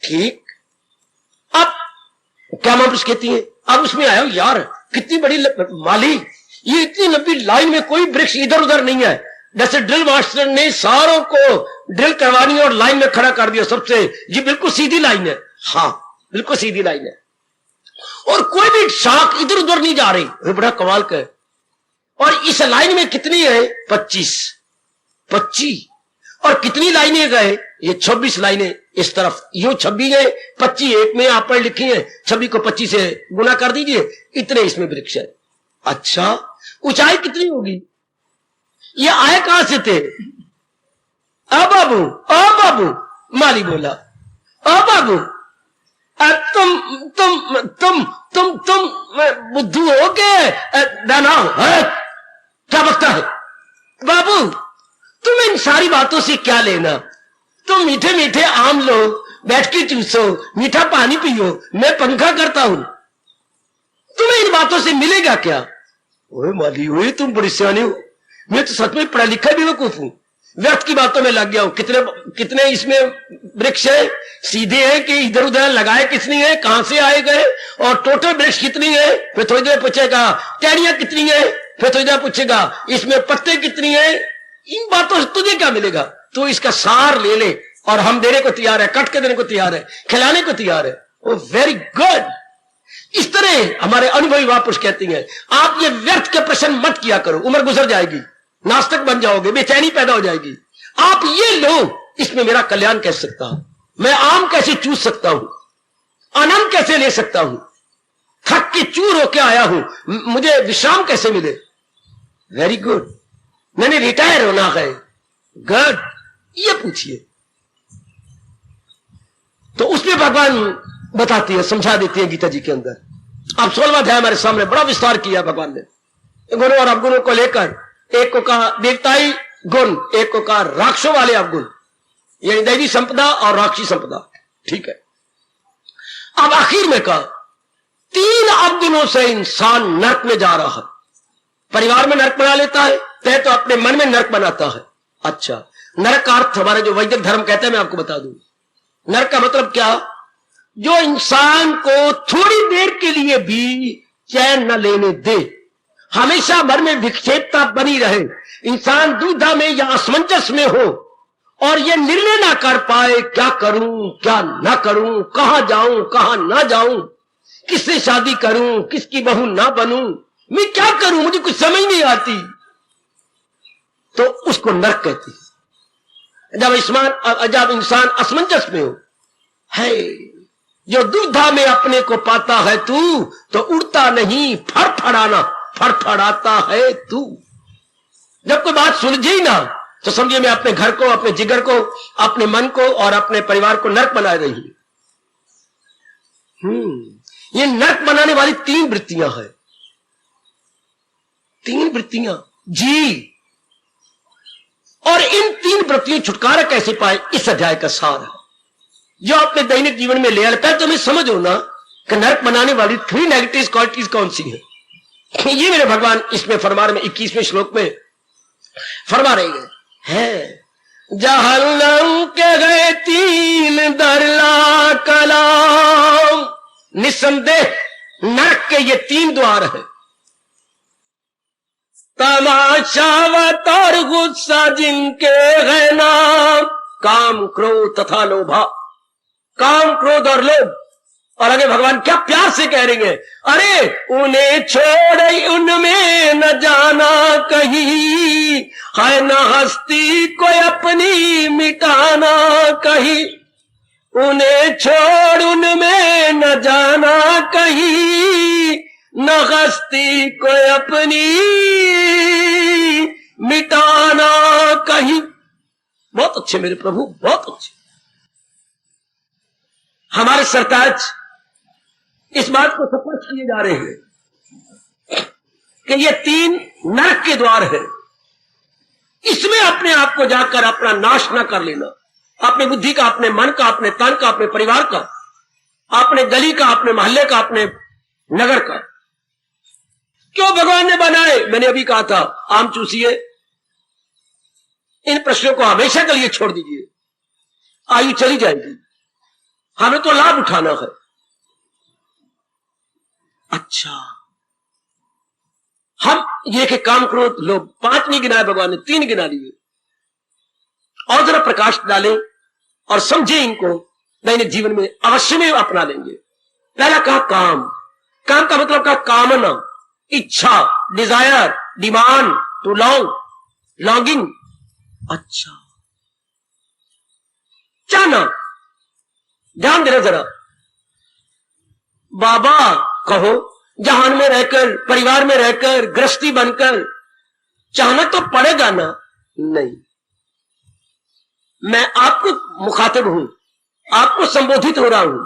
ठीक। अब क्या महापुरुष कहती है, अब उसमें आया यार कितनी बड़ी माली, ये इतनी लंबी लाइन में कोई वृक्ष इधर उधर नहीं है, जैसे ड्रिल मास्टर ने सारों को ड्रिल करवानी और लाइन में खड़ा कर दिया सबसे, ये बिल्कुल सीधी लाइन है, हाँ बिल्कुल सीधी लाइन है, और कोई भी शाख इधर उधर नहीं जा रही, बड़ा कमाल का है। और इस लाइन में कितनी है, 25 और कितनी लाइनें गए, ये 26 लाइनें इस तरफ, यूं 26 है, 25 एक में आप पर लिखी है, 26 को 25 से गुना कर दीजिए, इतने इसमें वृक्ष है। अच्छा ऊंचाई कितनी होगी, ये आए कहां से थे, आ बाबू माली बोला, आ बाबू तुम बुद्धू हो के दाना है, क्या बकता है बाबू, तुम इन सारी बातों से क्या लेना, तुम मीठे मीठे आम लो, बैठ के चूसो, मीठा पानी पियो, मैं पंखा करता हूं, तुम्हें इन बातों से मिलेगा क्या। ओए माली ओए तुम बड़ी सियानी हो, मैं तो सच में पढ़ा लिखा बेवकूफ हूं, व्यर्थ की बातों में लग गया हूं। कितने इसमें वृक्ष है, सीधे है कि इधर उधर लगाए कितनी है, कहां से आए गए, और टोटल वृक्ष कितनी है, फिर थोड़ी देर पूछेगा टहनियां कितनी है, फिर थोड़ी देर पूछेगा इसमें पत्ते कितनी है, इन बातों से तुझे क्या मिलेगा, तो इसका सार ले ले, और हम देने को तैयार है, कट के देने को तैयार है, खिलाने को तैयार है। ओ वेरी गुड। इस तरह हमारे अनुभवी महापुरुष कहती हैं, आप ये व्यर्थ के प्रश्न मत किया करो, उम्र गुजर जाएगी, नास्तिक बन जाओगे, बेचैनी पैदा हो जाएगी, आप ये लो, इसमें मेरा कल्याण कैसे सकता हूं, मैं आम कैसे चूस सकता हूं, आनंद कैसे ले सकता हूं, थक के चूर होके आया हूं, मुझे विश्राम कैसे मिले। वेरी गुड, मैंने रिटायर होना है, गुड, ये पूछिए। तो उसमें भगवान बताती है, समझा देती है गीता जी के अंदर। अब 16वां अध्याय हमारे सामने बड़ा विस्तार किया भगवान ने, गुणों और अवगुणों को लेकर, एक को कहा देवताई गुण, एक को कहा राक्षसों वाले अवगुण, यानी दैवी संपदा और राक्षसी संपदा, ठीक है। अब आखिर में कहा 3 अवगुणों से इंसान नरक में जा रहा है, परिवार में नरक बना लेता है, तो अपने मन में नरक बनाता है। अच्छा, नरक का अर्थ हमारे जो वैदिक धर्म कहते हैं मैं आपको बता दूं, नरक का मतलब क्या, जो इंसान को थोड़ी देर के लिए भी चैन न लेने दे, हमेशा भर में विक्षेपता बनी रहे, इंसान दुविधा में या असमंजस में हो और यह निर्णय ना कर पाए क्या करूं क्या ना करूं, कहां जाऊं कहां ना जाऊं, किससे शादी करूं किसकी बहू ना बनूं, मैं क्या करूं, मुझे कुछ समझ नहीं आती, तो उसको नरक कहती है। जब इंसान असमंजस में हो है, जो दुविधा में अपने को पाता है तू, तो उड़ता नहीं फड़फड़ाता है तू। जब कोई बात सुलझे ही ना, तो समझिए मैं अपने घर को, अपने जिगर को, अपने मन को और अपने परिवार को नरक बना रही हूं। ये नरक बनाने वाली 3 वृत्तियां हैं, 3 वृत्तियां जी। और इन 3 वृत्तियों छुटकारा कैसे पाए, इस अध्याय का सार है, जो अपने दैनिक जीवन में ले आए। पहले तुम्हें समझो ना कि नरक बनाने वाली 3 नेगेटिव क्वालिटीज कौन सी है। ये मेरे भगवान इसमें फरमा रहे, 21वें श्लोक में फरमा रहे हैं, जहन्नम के गए 3 दरला कलाम, निसंदेह नरक के ये 3 द्वार है, तमाशावत और गुस्सा जिनके है नाम, काम क्रोध तथा लोभा, काम क्रोध और लोभ। और आगे भगवान क्या प्यार से कह रही है, अरे उन्हें छोड़ उनमें न जाना कहीं, है न हस्ती को अपनी मिटाना कहीं, उन्हें छोड़ उनमें न जाना कहीं, न हस्ती को अपनी मिटाना कहीं। बहुत अच्छे मेरे प्रभु, बहुत अच्छे। हमारे सरताज इस बात को स्पष्ट किए जा रहे हैं कि ये 3 नरक के द्वार है, इसमें अपने आप को जाकर अपना नाश न कर लेना, अपनी बुद्धि का, अपने मन का, अपने तन का, अपने परिवार का, अपने गली का, अपने मोहल्ले का, अपने नगर का। क्यों भगवान ने बनाए, मैंने अभी कहा था, आम चूसिए, इन प्रश्नों को हमेशा के लिए छोड़ दीजिए, आयु चली जाएगी, हमें तो लाभ उठाना है। अच्छा, हम ये कि काम क्रोध लोग 5 नहीं गिनाए भगवान ने, 3 गिना लिए। और जरा प्रकाश डालें और समझे इनको, दैनिक जीवन में अवश्य में अपना लेंगे। पहला कहा काम, काम का मतलब कहा कामना, इच्छा, desire, demand, to long, longing. अच्छा, चाहना, ध्यान देना जरा। बाबा कहो, जहान में रहकर, परिवार में रहकर, गृहस्थी बनकर चाहना तो पड़ेगा ना? नहीं, मैं आपको मुखातिब हूं, आपको संबोधित हो रहा हूं।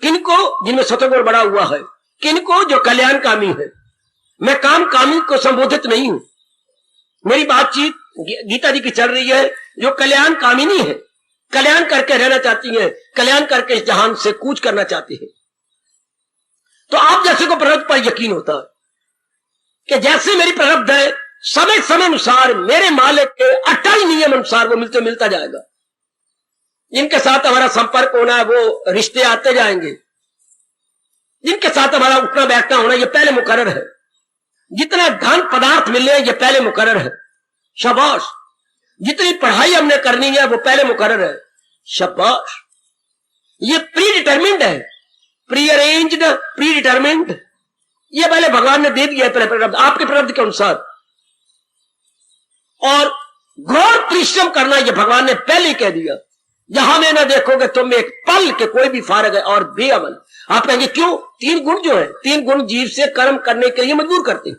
किनको? जिनमें सतगुण बड़ा हुआ है। किनको? जो कल्याणकामी है। मैं काम कामी को संबोधित नहीं हूं। मेरी बातचीत गीता जी की चल रही है जो कल्याण कामिनी है, कल्याण करके रहना चाहती है, कल्याण करके इस जहान से कूच करना चाहती है। तो आप जैसे को प्रारब्ध पर यकीन होता है कि जैसे मेरी प्रारब्ध है, समय समय अनुसार मेरे मालिक के अटल नियम अनुसार वो मिलता जाएगा। जिनके साथ हमारा संपर्क होना है वो रिश्ते आते जाएंगे, जिनके साथ हमारा उठना बैठना होना ये पहले मुकर्रर है। जितना धन पदार्थ मिले ये पहले मुकर्रर है, शाबाश। जितनी पढ़ाई हमने करनी है वो पहले मुकर्रर है, शाबाश। ये प्री डिटरमिन्ड है, प्री अरेंज्ड, प्री डिटरमिन्ड, ये पहले भगवान ने दे दिया है, पहले प्रारब्ध, आपके प्रारब्ध के अनुसार। और घोर परिश्रम करना ये भगवान ने पहले ही कह दिया। जहां में ना देखोगे तुम एक पल के कोई भी फारग है और बेअमल। आप कहेंगे क्यों? 3 गुण जो है, 3 गुण जीव से कर्म करने के लिए मजबूर करते हैं।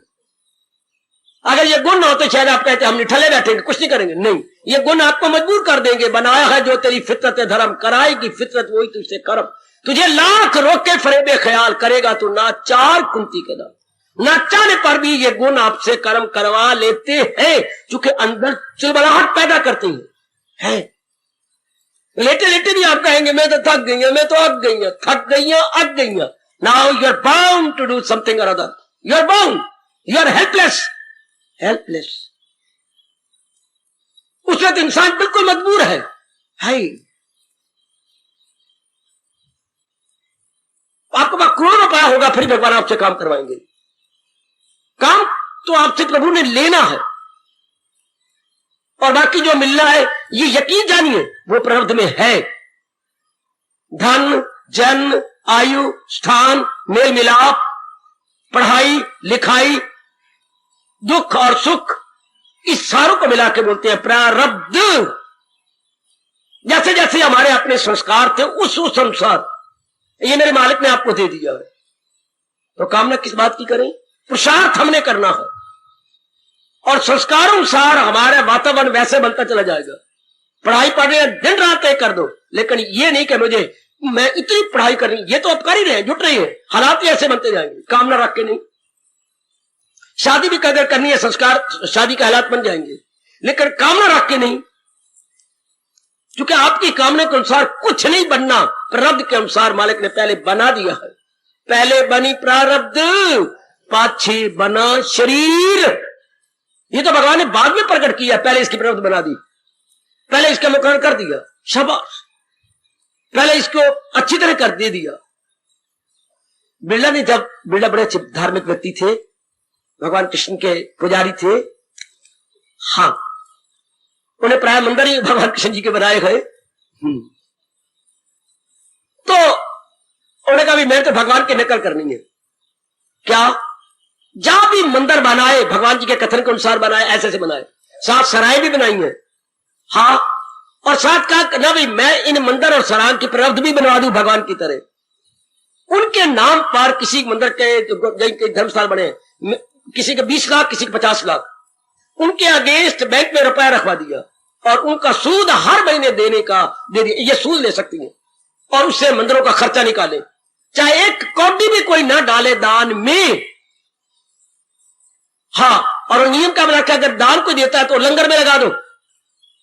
अगर ये गुण ना होते शायद आप कहते हम निठले बैठेंगे, कुछ नहीं करेंगे। नहीं, ये गुण आपको मजबूर कर देंगे। बनाया है जो तेरी फितरत है धर्म, कराएगी फितरत वही तुझसे कर्म। तुझे लाख रोके फरेबे ख्याल, करेगा तू ना 4 कुंती के दाम। ना चाहने पर भी ये गुण आपसे कर्म करवा लेते हैं, क्योंकि अंदर चिलबलाहट पैदा करती है। लेटे लेटे भी आप कहेंगे मैं तो थक गई, मैं तो अक गई, थक गई, अक गई। Now you are bound to do something or other, you are bound, you are helpless, helpless. उस वक्त इंसान बिल्कुल मजबूर है। आपके पास करोड़ों रुपया होगा फिर भगवान आपसे काम करवाएंगे। काम तो आपसे प्रभु ने लेना है, और बाकी जो मिलना है ये यकीन जानिए वो प्रारब्ध में है। धन, जन्म, आयु, स्थान, मेल मिलाप, पढ़ाई लिखाई, दुख और सुख, इस सारों को मिला के बोलते हैं प्रारब्ध। जैसे जैसे हमारे अपने संस्कार थे उस अनुसार ये मेरे मालिक ने आपको दे दिया है। तो कामना किस बात की करें? पुरुषार्थ हमने करना है, और संस्कारों अनुसार हमारा वातावरण वैसे बनता चला जाएगा। पढ़ाई पढ़ रहे हैं, दिन रात एक कर दो, लेकिन ये नहीं कि मैं इतनी पढ़ाई करनी, ये तो आप कर ही रहे हैं, जुट रही है, हालात ही ऐसे बनते जाएंगे। कामना रख के नहीं। शादी भी अगर करनी है, संस्कार शादी के हालात बन जाएंगे, लेकिन कामना रख के नहीं, क्योंकि आपकी कामना के अनुसार कुछ नहीं बनना, प्रारब्ध के अनुसार मालिक ने पहले बना दिया है। पहले बनी प्रारब्ध, पाछे बना शरीर। ये तो भगवान ने बाद में प्रकट किया, पहले इसकी प्रारब्ध बना दी, पहले इसका मुकर्रर कर दिया, शाबाश, पहले इसको अच्छी तरह कर दे दिया। बिरला ने जब, बिरला बड़े अच्छे धार्मिक व्यक्ति थे, भगवान कृष्ण के पुजारी थे। हाँ, उन्हें प्राय मंदिर ही भगवान कृष्ण जी के बनाए गए। तो उन्होंने कहा मैं तो भगवान की नकल करनी है। क्या? जहां भी मंदिर बनाए भगवान जी के कथन के अनुसार बनाए, ऐसे से बनाए, साथ सराय भी बनाई है। हाँ, और साथ कहा ना भाई मैं इन मंदिर और सराय की प्रारब्ध भी बनवा दूं भगवान की तरह। उनके नाम पर किसी मंदिर के धर्मस्थल बने, किसी के 20 लाख, किसी के 50 लाख, उनके अगेंस्ट बैंक में रुपया रखवा दिया और उनका सूद हर महीने देने का दे दिया। ये सूद ले सकती है और उससे मंदिरों का खर्चा निकाले, चाहे 1 कौड़ी भी कोई ना डाले दान में। हाँ, और नियम का बना के अगर दान को देता है तो लंगर में लगा दो,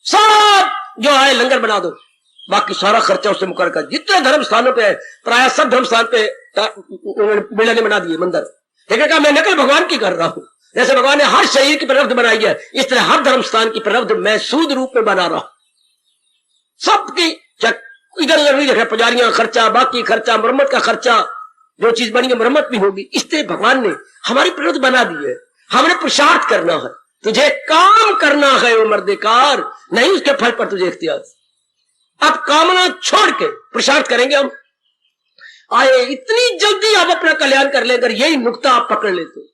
सब जो है लंगर बना दो, बाकी सारा खर्चा उससे मुकर कर। जितने धर्म स्थानों पे प्राय सब धर्म स्थान पे बिरला ने बना दिए मंदिर। लेकिन कहा मैं नकल भगवान की कर रहा हूं, जैसे भगवान ने हर शरीर की प्रारब्ध बनाई है, इस तरह हर धर्म स्थान की प्रारब्ध मैं सूद रूप में बना रहा हूं। सबकी इधर उधर नहीं देखा, पुजारियों का खर्चा, बाकी खर्चा, मरम्मत का खर्चा, जो चीज बनी है मरम्मत भी होगी। इसलिए भगवान ने हमारी प्रवृत्ति बना दी है, हमने पुरुषार्थ करना है, तुझे काम करना है वो मर्देकार, नहीं उसके फल पर तुझे इख्तियार। अब कामना छोड़ के पुरुषार्थ करेंगे हम। आए इतनी जल्दी आप अपना कल्याण कर ले, अगर यही नुक्ता आप पकड़ ले तो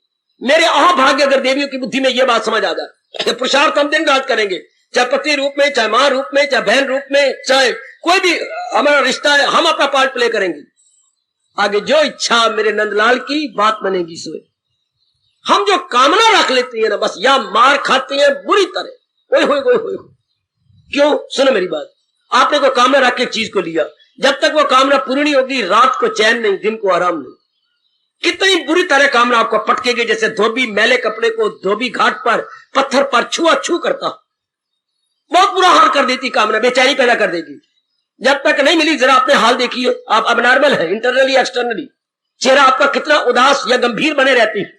मेरे अभाग्य अगर देवियों की बुद्धि में यह बात समझ आ जाए, पुरुषार्थ हम दिन रात करेंगे, चाहे पति रूप में, चाहे मां रूप में, चाहे बहन रूप में, चाहे कोई भी हमारा रिश्ता है, हम अपना पार्ट प्ले करेंगे। आगे जो इच्छा मेरे नंदलाल की बात बनेगी सोए। हम जो कामना रख लेते हैं ना, बस या मार खाते हैं बुरी तरह। ओए होए होए होए। क्यों? सुनो मेरी बात, आपने कोई कामना रख के चीज को लिया, जब तक वो कामना पूरी नहीं होगी रात को चैन नहीं, दिन को आराम नहीं। कितनी बुरी तरह कामना आपको पटकेगी, जैसे धोबी मैले कपड़े को धोबी घाट पर पत्थर पर छुआ छू करता। बहुत बुरा हाल कर देती कामना, बेचैनी पैदा कर देगी। जब तक नहीं मिली, जरा अपने हाल देखिए, आप अबनॉर्मल है इंटरनली एक्सटर्नली। चेहरा आपका कितना उदास या गंभीर बने रहती है।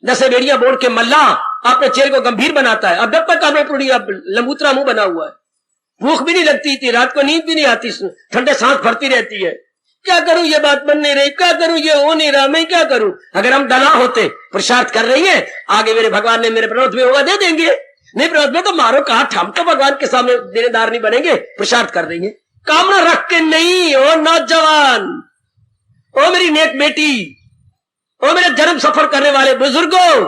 जैसे बेड़ियां बोल के मल्ला अपने चेहरे को गंभीर बनाता है। अब जब तक आपने पूरी लंबूतरा मुंह बना हुआ है, भूख भी नहीं लगती थी, रात को नींद भी नहीं आती, ठंडे सांस भरती रहती है। क्या करूं, ये बात बन नहीं रही, क्या करूं, ये हो नहीं रहा, मैं क्या करूं। अगर हम डला होते, पुरुषार्थ कर रही है, आगे मेरे भगवान ने मेरे प्रनोद में होगा दे देंगे, नहीं प्रनोद में तो मारो कहा, हम तो भगवान के सामने देनेदार नहीं बनेंगे। पुरुषार्थ कर रही है, कामना रख के नहीं। ओ नौजवान, ओ मेरी नेक बेटी, ओ मेरे जन्म सफर करने वाले बुजुर्गों,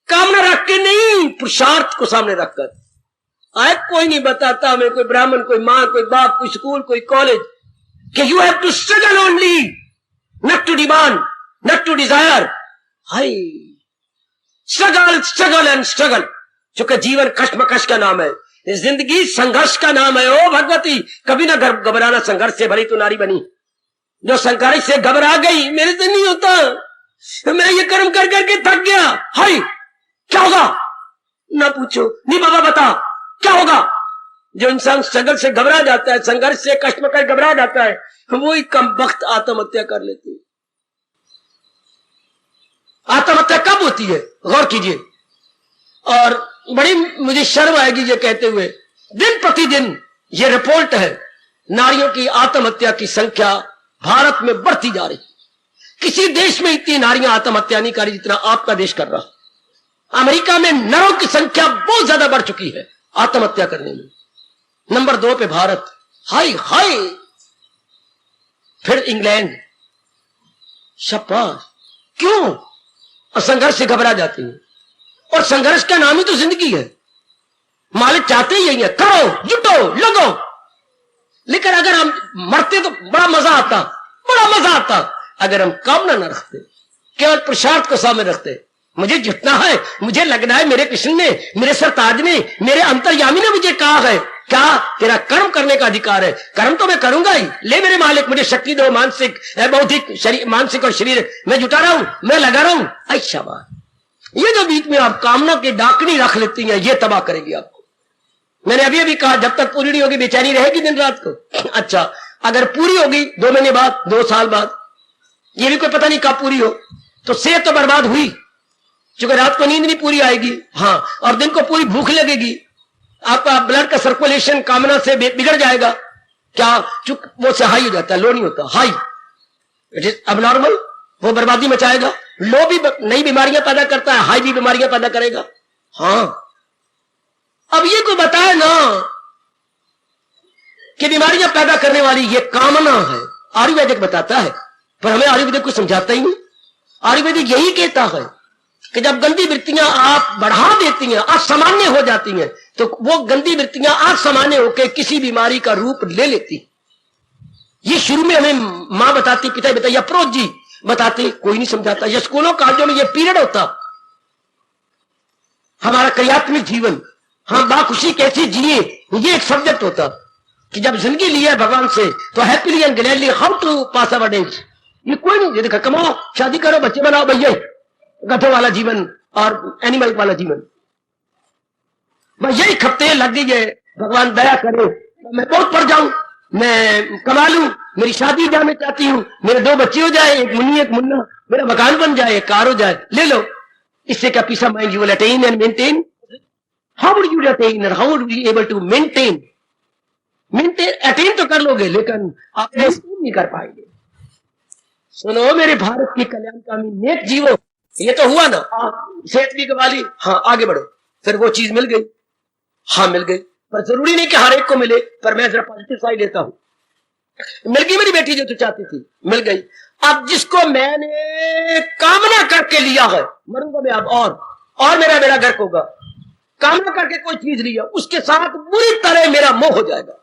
कामना रख के नहीं, पुरुषार्थ को सामने रखकर। आए कोई नहीं बताता हमें, कोई ब्राह्मण, कोई मां, कोई बाप, कोई स्कूल, कोई कॉलेज, कि you have to struggle only, not to demand, not to desire. हाय स्ट्रगल, स्ट्रगल एंड स्ट्रगल। चूंकि जीवन कश्मकश का नाम है, जिंदगी संघर्ष का नाम है। ओ भगवती, कभी ना घबराना, संघर्ष से भरी तो नारी बनी। जो संघर्ष से घबरा गई, मेरे से नहीं होता, मैं ये कर्म कर करके थक गया, हाय क्या होगा ना पूछो, नहीं बाबा बता क्या होगा। जो इंसान स्ट्रगल से घबरा जाता है, संघर्ष से कश्मकश घबरा जाता है, वो ही कम वक्त आत्महत्या कर लेती है। आत्महत्या कब होती है, गौर कीजिए। और बड़ी मुझे शर्म आएगी ये कहते हुए, दिन प्रतिदिन ये रिपोर्ट है, नारियों की आत्महत्या की संख्या भारत में बढ़ती जा रही। किसी देश में इतनी नारियां आत्महत्या नहीं करी जितना आपका देश कर रहा। अमेरिका में नरों की संख्या बहुत ज्यादा बढ़ चुकी है आत्महत्या करने में। नंबर 2 पे भारत, हाय हाय। फिर इंग्लैंड, शाबाश। क्यों? और संघर्ष से घबरा जाती है। और संघर्ष का नाम ही तो जिंदगी है। मालिक चाहते ही यही है, करो, जुटो, लगो। लेकिन अगर हम मरते तो बड़ा मजा आता, बड़ा मजा आता। अगर हम कामना न रखते, केवल पुरुषार्थ को सामने रखते, मुझे जुटना है, मुझे लगना है, मेरे कृष्ण ने, मेरे सरताज ने, मेरे अंतर्यामी ने मुझे कहा है, क्या तेरा कर्म करने का अधिकार है, कर्म तो मैं करूंगा ही। ले मेरे मालिक, मुझे शक्ति दो, मानसिक बौद्धिक शरीर, मानसिक और शरीर मैं जुटा रहा हूं, मैं लगा रहा हूं। अच्छा बात, ये जो बीच में आप कामना की डाकनी रख लेती हैं, ये तबाह करेगी आपको। मैंने अभी अभी कहा, जब तक पूरी नहीं होगी बेचैनी रहेगी दिन रात को। अच्छा, अगर पूरी होगी 2 महीने बाद, 2 साल बाद, ये भी कोई पता नहीं कब पूरी हो, तो सेहत तो बर्बाद हुई, क्योंकि रात को नींद नहीं पूरी आएगी। हाँ, और दिन को पूरी भूख लगेगी, आपका ब्लड का सर्कुलेशन कामना से बिगड़ जाएगा। क्या? चुप, वो से हाई हो जाता है, लो नहीं होता, हाई, इट इज अबनॉर्मल। वो बर्बादी मचाएगा। लो भी नई बीमारियां पैदा करता है, हाई भी बीमारियां पैदा करेगा। हाँ, अब ये कोई बताए ना कि बीमारियां पैदा करने वाली ये कामना है। आयुर्वेदिक बताता है, पर हमें आयुर्वेदिक को समझाता ही नहीं। आयुर्वेदिक यही कहता है कि जब गंदी वृत्तियां आप बढ़ा देती हैं, असामान्य हो जाती हैं, तो वो गंदी वृत्तियां असामान्य होकर किसी बीमारी का रूप ले लेती। ये शुरू में हमें मां बताती, पिता बताती, या प्रोज जी बताते, कोई नहीं समझाता। ये स्कूलों कॉलेजों में ये पीरियड होता, हमारा क्रियात्मक जीवन, हम बाखुशी कैसे जिए, ये एक सब्जेक्ट होता कि जब जिंदगी ली है भगवान से तो happily and gladly how to pass our days. ये कोई नहीं, ये देखा, कमाओ, शादी करो, बच्चे बनाओ, भैया गधों वाला जीवन और एनिमल वाला जीवन। बस यही खपते लग गई है। भगवान दया करे, मैं बहुत पढ़ जाऊं, मैं कमा लूं, मेरी शादी जाना चाहती हूं, मेरे 2 बच्चे हो जाए, एक मुन्नी एक मुन्ना, मेरा मकान बन जाए, एक कार हो जाए, ले लो। इससे क्या peace of mind you will attain and maintain? How would you attain और how would be able to maintain? Attain तो कर लोगे, लेकिन आप मेंटेन नहीं कर पाएंगे। सुनो मेरे भारत की कल्याणकामी नेक जीवो, ये तो हुआ ना, सेहत भी गवा ली, हाँ आगे बढ़ो, फिर वो चीज मिल गई, हाँ मिल गई, पर जरूरी नहीं कि हर एक को मिले, पर मैं जरा पॉजिटिव साइड लेता हूं। मिल गई मेरी बेटी जो तू चाहती थी, मिल गई। अब जिसको मैंने कामना करके लिया है, मरूंगा मैं अब और मेरा बेड़ा गर्क होगा, कामना करके कोई चीज लिया, उसके साथ बुरी तरह मेरा मोह हो जाएगा,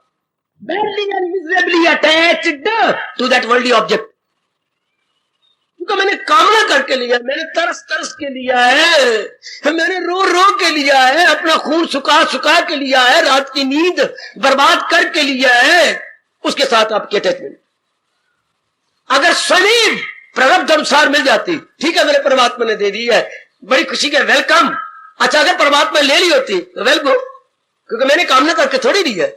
badly and miserably attached to that worldly object। क्योंकि मैंने कामना करके लिया, मैंने तरस के लिया है, मैंने रो के लिया है, अपना खून सुखा के लिया है, रात की नींद बर्बाद करके लिया है, उसके साथ आपकी अटैचमेंट अगर स्वयं प्रारब्ध अनुसार मिल जाती, ठीक है मेरे परमात्मा ने दे दी है, बड़ी खुशी के वेलकम। अच्छा अगर परमात्मा ले ली होती तो वेल गो, क्योंकि मैंने कामना करके थोड़ी दी है।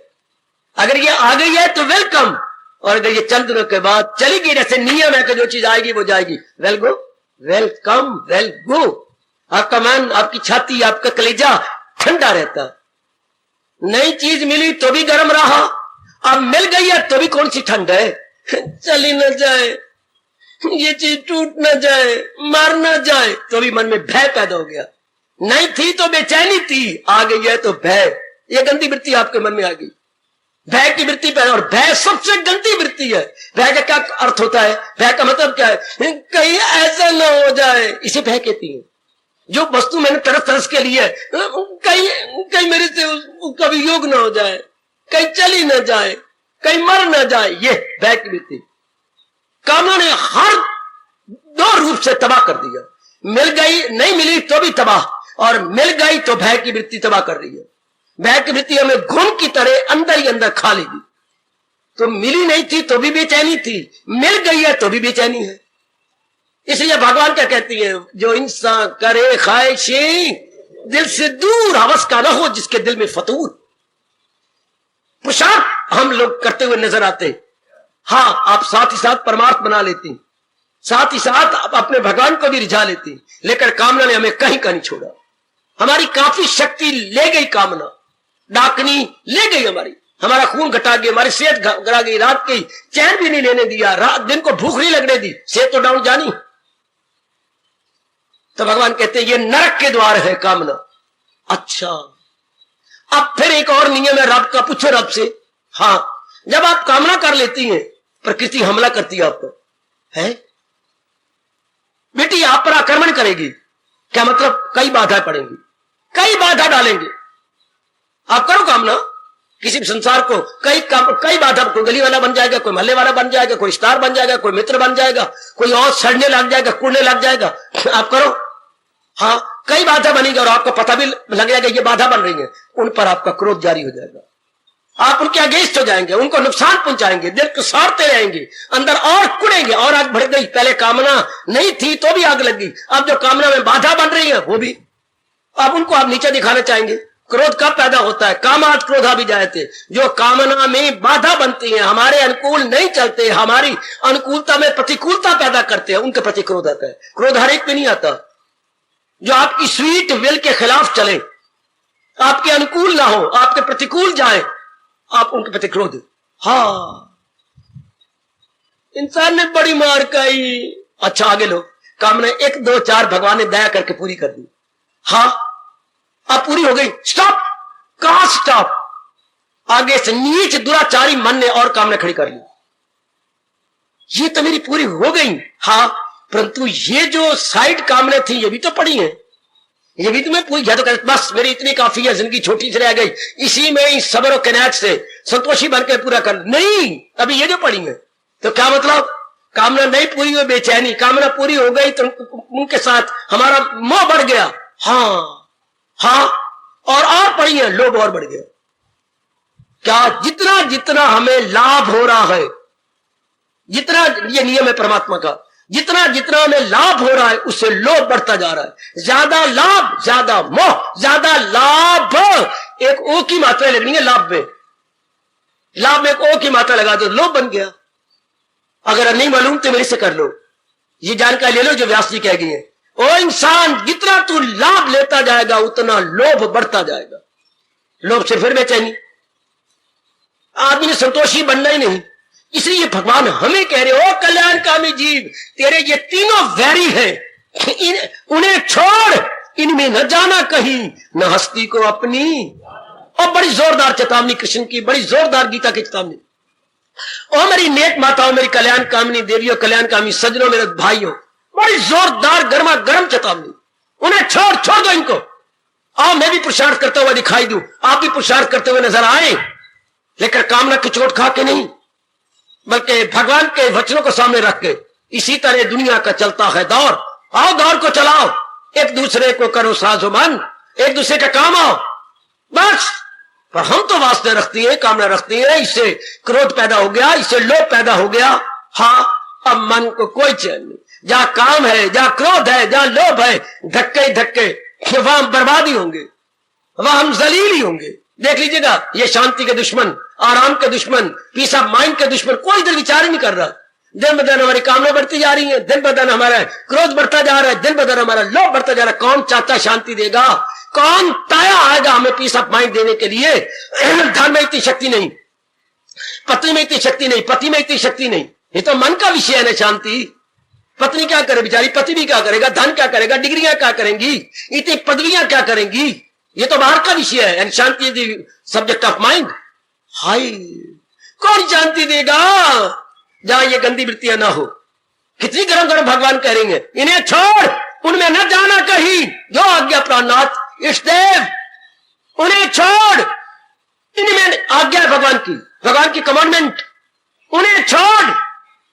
अगर ये आ गई है तो वेलकम, और अगर ये चंद दिनों के बाद चली गई, जैसे नियम है कि जो चीज आएगी वो जाएगी, well go, welcome, well go. आपका मन, आपकी छाती, आपका कलेजा ठंडा रहता। नई चीज मिली तो भी गर्म रहा, अब मिल गई है तो भी कौन सी ठंड है, चली न जाए, ये चीज टूट न जाए, मार न जाए, तो भी मन में भय पैदा हो गया। नहीं थी तो बेचैनी थी, आ गई है तो भय, ये गंदी वृत्ति आपके मन में आ गई, भय की वृत्ति पैदा। और भय सबसे गंदी वृत्ति है। भय का क्या अर्थ होता है, भय का मतलब क्या है, कहीं ऐसा न हो जाए, इसे भय कहती है। जो वस्तु मैंने तरस के लिए, कहीं मेरे से उसका वियोग न हो जाए, कहीं चली न जाए, कहीं मर न जाए, ये भय की वृत्ति। कामना ने हर दो रूप से तबाह कर दिया, मिल गई, नहीं मिली तो भी तबाह, और मिल गई तो भय की वृत्ति तबाह कर रही है। भय की वृत्ति हमें घुन की तरह अंदर ही अंदर खा लेगी। तो मिली नहीं थी तो भी बेचैनी थी, मिल गई है तो भी बेचैनी है। इसलिए भगवान क्या कहती है, जो इंसान करे ख्वाहिशें दिल से दूर, हवस का न हो जिसके दिल में फतूर। पुरुषार्थ हम लोग करते हुए नजर आते, हाँ आप साथ ही साथ परमार्थ बना लेती, साथ ही साथ आप अपने भगवान को भी रिझा लेती, लेकिन कामना ने हमें कहीं का नहीं छोड़ा। हमारी काफी शक्ति ले गई कामना, डाकनी ले गई हमारा खून घटा गई, हमारी सेहत घटा गई, रात की चैन भी नहीं लेने दिया, रात दिन को भूख नहीं लगने दी, सेहत तो डाउन जानी। तो भगवान कहते हैं ये नरक के द्वार है कामना। अच्छा अब फिर एक और नियम है रब का, पूछो रब से। हाँ जब आप कामना कर लेती हैं, प्रकृति हमला करती है आप पर, है बेटी आप पर आक्रमण करेगी, क्या मतलब कई बाधाएं पड़ेंगी, कई बाधा डालेंगे। आप करो कामना, किसी भी संसार को कई बाधा, कोई गली वाला बन जाएगा, कोई मोहल्ले वाला बन जाएगा, कोई स्टार बन जाएगा, कोई मित्र बन जाएगा, कोई और सड़ने लग जाएगा, कूदने लग जाएगा। आप करो, हाँ कई बाधा बनेगी और आपको पता भी लग जाएगा ये बाधा बन रही है, उन पर आपका क्रोध जारी हो जाएगा, आप उनके अगेंस्ट हो जाएंगे, उनको नुकसान पहुंचाएंगे, दिल को साड़ते रहेंगे, अंदर और कुड़ेंगे, और आग बढ़ गई। पहले कामना नहीं थी तो भी आग लगी, अब जो कामना में बाधा बन रही है वो भी, अब उनको आप नीचे दिखाना चाहेंगे। क्रोध कब पैदा होता है, कामात क्रोधा भी जाए थे, जो कामना में बाधा बनती है, हमारे अनुकूल नहीं चलते, हमारी अनुकूलता में प्रतिकूलता पैदा करते हैं, उनके प्रति क्रोध आता है। क्रोध हर एक पे नहीं आता, जो आपकी स्वीट विल के खिलाफ चले, आपके अनुकूल ना हो, आपके प्रतिकूल जाए, आप उनके प्रति क्रोध। हाँ इंसान ने बड़ी मार खाई। अच्छा आगे लो, कामना 1 2 4 भगवान ने दया करके पूरी कर दी। हाँ अब पूरी हो गई, स्टॉप, कहां स्टॉप, आगे से नीच दुराचारी मन ने और कामना खड़ी कर ली, ये तो मेरी पूरी हो गई। हाँ परंतु ये जो साइड कामना थी ये भी तो पड़ी है, ये भी तुम्हें पूरी, तो कहते बस मेरी इतनी काफी है, जिंदगी छोटी सी रह गई, इसी में इस सबर और कनात से संतोषी बनकर पूरा कर। नहीं, अभी ये जो पड़ी है, तो क्या मतलब, कामना नहीं पूरी हुई बेचैनी, कामना पूरी हो गई तो उनके साथ हमारा मोह बढ़ गया। हाँ और पड़ी है, लोभ और बढ़ गया। क्या जितना जितना हमें लाभ हो रहा है, जितना ये नियम है परमात्मा का, जितना जितना हमें लाभ हो रहा है उससे लोभ बढ़ता जा रहा है। ज्यादा लाभ ज्यादा मोह, ज्यादा लाभ, एक ओ की मात्रा लगनी है लाभ में, लाभ में एक ओ की मात्रा लगा दो, लोभ बन गया। अगर नहीं मालूम तो मेरे से कर लो, ये जानकारी ले लो जो व्यास जी कह गई है। ओ इंसान जितना तू लाभ लेता जाएगा उतना लोभ बढ़ता जाएगा, लोभ से फिर बेचैनी, आदमी ने संतोषी बनना ही नहीं, इसलिए भगवान हमें कह रहे हो कल्याणकामी जीव, तेरे ये तीनों वैरी हैं, उन्हें छोड़, इनमें न जाना कहीं, न हस्ती को अपनी। और बड़ी जोरदार चेतावनी कृष्ण की, बड़ी जोरदार गीता की चेतावनी। ओ मेरी नेक माताओं, मेरी कल्याण कामिनी देवियों, कल्याण कामी सज्जनों, मेरे भाइयों, बड़ी जोरदार गर्मा गर्म चेतावनी। उन्हें छोड़ दो इनको। आओ मैं भी पुरुषार्थ करते हुए दिखाई दूं, आप भी पुरुषार्थ करते हुए नजर आए, लेकर कामना की चोट खा के नहीं, बल्कि भगवान के वचनों को सामने रख के। इसी तरह दुनिया का चलता है दौर। आओ दौर को चलाओ, एक दूसरे को करो साजोमन, एक दूसरे का काम आओ, बस। पर हम तो वास्ते रखती हैं, कामना रखती हैं, इससे क्रोध पैदा हो गया, इससे लोभ पैदा हो गया। हाँ, अब मन को कोई चैन नहीं। जहां काम है, जहां क्रोध है, जहां लोभ है, धक्के ही धक्के, वहां हम बर्बादी होंगे, वहां हम जलील ही होंगे। देख लीजिएगा, ये शांति के दुश्मन, आराम के दुश्मन, पीस ऑफ माइंड के दुश्मन, कोई इधर विचार ही नहीं कर रहा। दिन ब दिन हमारी कामना बढ़ती जा रही है, दिन ब दिन हमारा क्रोध बढ़ता जा रहा है, दिन ब दिन हमारा लोभ बढ़ता जा रहा है। कौन चाचा शांति देगा? कौन ताया आएगा हमें पीस ऑफ माइंड देने के लिए? धन में इतनी शक्ति नहीं, पत्नी में इतनी शक्ति नहीं, पति में इतनी शक्ति नहीं। ये तो मन का विषय है ना शांति। पत्नी क्या करे बेचारी, पति भी क्या करेगा, धन क्या करेगा, डिग्रियां क्या करेंगी, इतनी पदवियां क्या करेंगी, ये तो बाहर का विषय है। And shanti is subject of mind. हाय, कौन शांति देगा जहां ये गंदी वृत्तियां ना हो? कितनी गरम गरम भगवान करेंगे, इन्हें छोड़, उनमें न जाना कहीं, जो आज्ञा प्राणनाथ इष्टदेव, उन्हें छोड़, इनमें आज्ञा है भगवान की कमांडमेंट, उन्हें छोड़,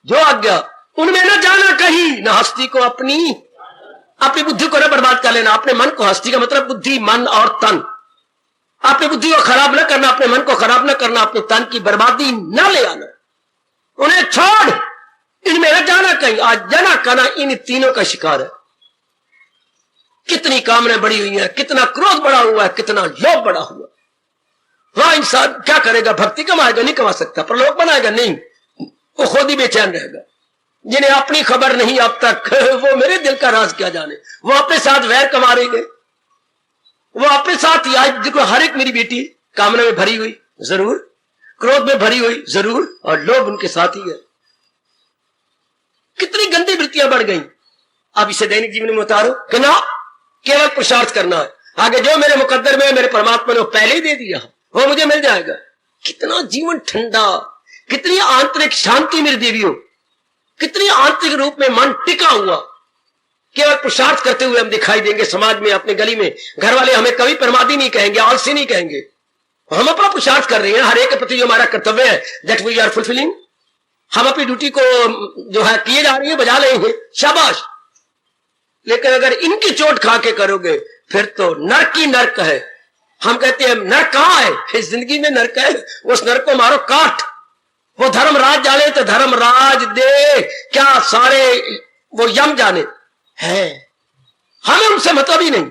जो आज्ञा, उनमें न जाना कहीं, न हस्ती को अपनी बुद्धि को न बर्बाद कर लेना। अपने मन को, हस्ती का मतलब बुद्धि, मन और तन, अपनी बुद्धि को खराब न करना, अपने मन को खराब न करना, अपने तन की बर्बादी न ले आना। उन्हें छोड़, इनमें न जाना कहीं। आज जना कना इन तीनों का शिकार है। कितनी कामनाएं बढ़ी हुई है, कितना क्रोध बढ़ा हुआ है, कितना लोभ बढ़ा हुआ। वहां इंसान क्या करेगा? भक्ति कमाएगा? नहीं कमा सकता। परलोक बनाएगा? नहीं, वो खुद ही बेचैन रहेगा। जिन्हें अपनी खबर नहीं अब तक, वो मेरे दिल का राज क्या जाने। वो अपने साथ वैर कमा रहे गए, वो अपने साथ ही। आज देखो, हर एक मेरी बेटी कामना में भरी हुई जरूर, क्रोध में भरी हुई जरूर, और लोभ उनके साथ ही है। कितनी गंदी वृत्तियां बढ़ गई। अब इसे दैनिक जीवन में उतारो कि ना, केवल पुरुषार्थ करना है। आगे जो मेरे मुकद्दर में मेरे परमात्मा ने पहले ही दे दिया, वो मुझे मिल जाएगा। कितना जीवन ठंडा, कितनी आंतरिक शांति मेरी देवियों, कितनी आंतरिक रूप में मन टिका हुआ। केवल पुरुषार्थ करते हुए हम दिखाई देंगे समाज में, अपने गली में। घर वाले हमें कभी प्रमादी नहीं कहेंगे, आलसी नहीं कहेंगे। हम अपना पुरुषार्थ कर रहे हैं, हर एक के प्रति जो हमारा कर्तव्य है, दैट वी आर फुलफिलिंग। हम अपनी ड्यूटी को जो है किए जा रहे हैं, बजा रहे हैं, शाबाश। लेकिन अगर इनकी चोट खा के करोगे, फिर तो नर्क ही नर्क है। हम कहते हैं नर्क कहां है? इस जिंदगी में नर्क है, उस नर्क को मारो काट। वो धर्मराज जाने तो धर्मराज दे, क्या सारे वो यम जाने है, हमें उनसे मतलब ही नहीं।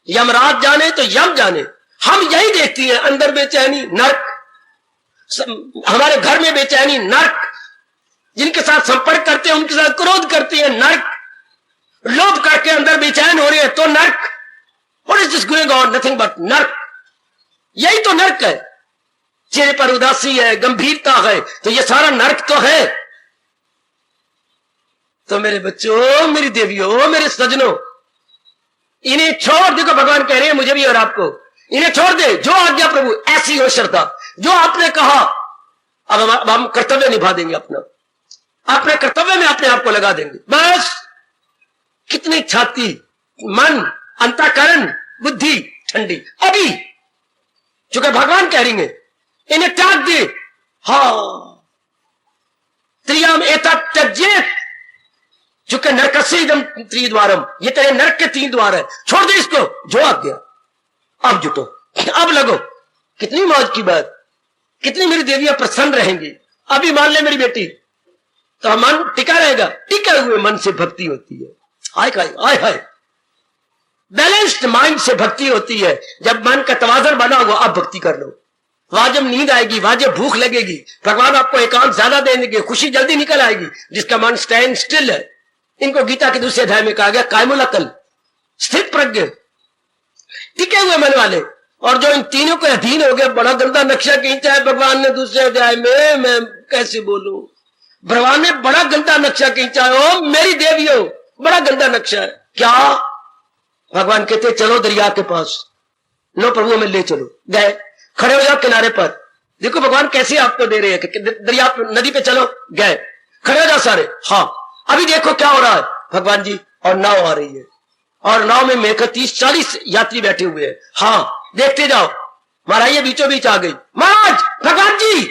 यमराज जाने तो यम जाने, हम यही देखती हैं। अंदर बेचैनी नर्क, हमारे घर में बेचैनी नर्क, जिनके साथ संपर्क करते हैं उनके साथ क्रोध करते हैं नर्क, लोभ करके अंदर बेचैन हो रहे हैं तो नर्क। What is this going on? Nothing but नर्क। यही तो नर्क है। चेहरे पर उदासी है, गंभीरता है, तो ये सारा नर्क तो है। तो मेरे बच्चों, मेरी देवियों, मेरे सजनों, इन्हें छोड़। देखो भगवान कह रहे हैं मुझे भी और आपको, इन्हें छोड़ दे। जो आज्ञा प्रभु, ऐसी हो श्रद्धा, जो आपने कहा। अब हम कर्तव्य निभा देंगे अपना, अपने कर्तव्य में अपने आप को लगा देंगे, बस। कितनी छाती, मन, अंतःकरण, बुद्धि ठंडी। अभी चूंकि भगवान कह रही है, इन्हें त्याग दे। हाँ, त्रियाम एतत् त्यजेत, चूंकि नरकस्य इदं त्रिद्वारम, ये तेरे नरक के 3 द्वार है। छोड़ दे इसको, जो आज्ञा। अब जुटो, अब लगो। कितनी मौज की बात, कितनी मेरी देवियां प्रसन्न रहेंगी। अभी मान ले मेरी बेटी, तो मन टिका रहेगा। टिके हुए मन से भक्ति होती है। हाय हाय हाय, बैलेंस्ड माइंड से भक्ति होती है। जब मन का तवाज़ुन बना हुआ, अब भक्ति कर लो। वहां जब नींद आएगी, वहां जब भूख लगेगी, भगवान आपको एकांत ज्यादा दे देंगे, खुशी जल्दी निकल आएगी। जिसका मन स्टैंड स्टिल है, इनको गीता के दूसरे अध्याय में कहा गया कायमुल अकल, स्थित प्रज्ञ, टिके हुए मन वाले। और जो इन तीनों के अधीन हो गया, बड़ा गंदा नक्शा खींचा है भगवान ने दूसरे अध्याय में। मैं कैसे बोलूं, भगवान ने बड़ा गंदा नक्शा खींचा है। ओ मेरी देवियों, बड़ा गंदा नक्शा है। क्या? भगवान कहते चलो दरिया के पास, लो प्रभु हमें ले चलो। गए, खड़े हो जाओ किनारे पर। देखो भगवान कैसे आपको दे रहे हैं कि दरिया नदी पे चलो। गए, खड़े हो जाओ सारे। हाँ, अभी देखो क्या हो रहा है भगवान जी। और नाव आ रही है, और नाव में मेरे 30-40 यात्री बैठे हुए हैं। हाँ, देखते जाओ। महाराज ये बीचों बीच आ गई। महाराज, भगवान जी,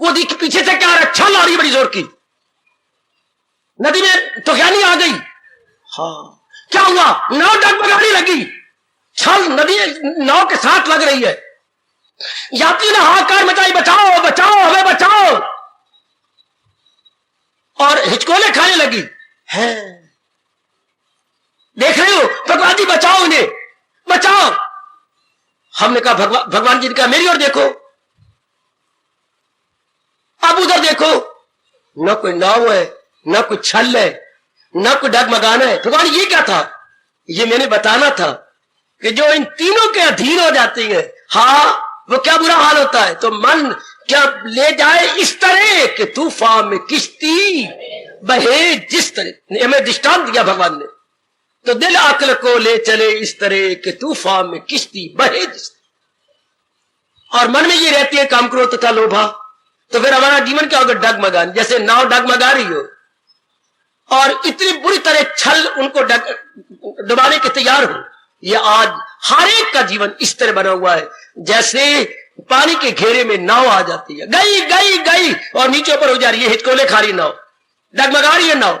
वो पीछे से क्या आ रहा, छल आ रही बड़ी जोर की, नदी में तो क्या नहीं आ गई। हाँ, क्या हुआ? नाव डगमगाने लगी, छल नदी नाव के साथ लग रही है। यात्री ने हाहाकार मचाई, बचाओ बचाओ हमें बचाओ, और हिचकोले खाने लगी है। देख रहे हो भगवान जी, बचाओ इन्हें, बचाओ। हमने कहा भगवान जी ने कहा मेरी ओर देखो। अब उधर देखो, न कोई नाव है, न कोई छल है, न कोई डगमगाना है। भगवान ये क्या था? ये मैंने बताना था कि जो इन तीनों के अधीन हो जाती है, हाँ, वो क्या बुरा हाल होता है। तो मन क्या ले जाए इस तरह कि तूफान में किश्ती बहे जिस तरह। हमें दृष्टांत दिया भगवान ने, तो दिल अक्ल को ले चले इस तरह कि तूफान में किश्ती बहे जिस तरह। और मन में ये रहती है काम क्रोध तथा लोभा, तो फिर हमारा जीवन क्या होगा? डगमगान, जैसे नाव डगमगा रही हो और इतनी बुरी तरह छल उनको डुबाने के तैयार हो। ये आज हर एक का जीवन इस तरह बना हुआ है जैसे पानी के घेरे में नाव आ जाती है, गई गई गई और नीचे ऊपर हो जा रही है, हिचकोले खा रही नाव, डगमगा रही है नाव।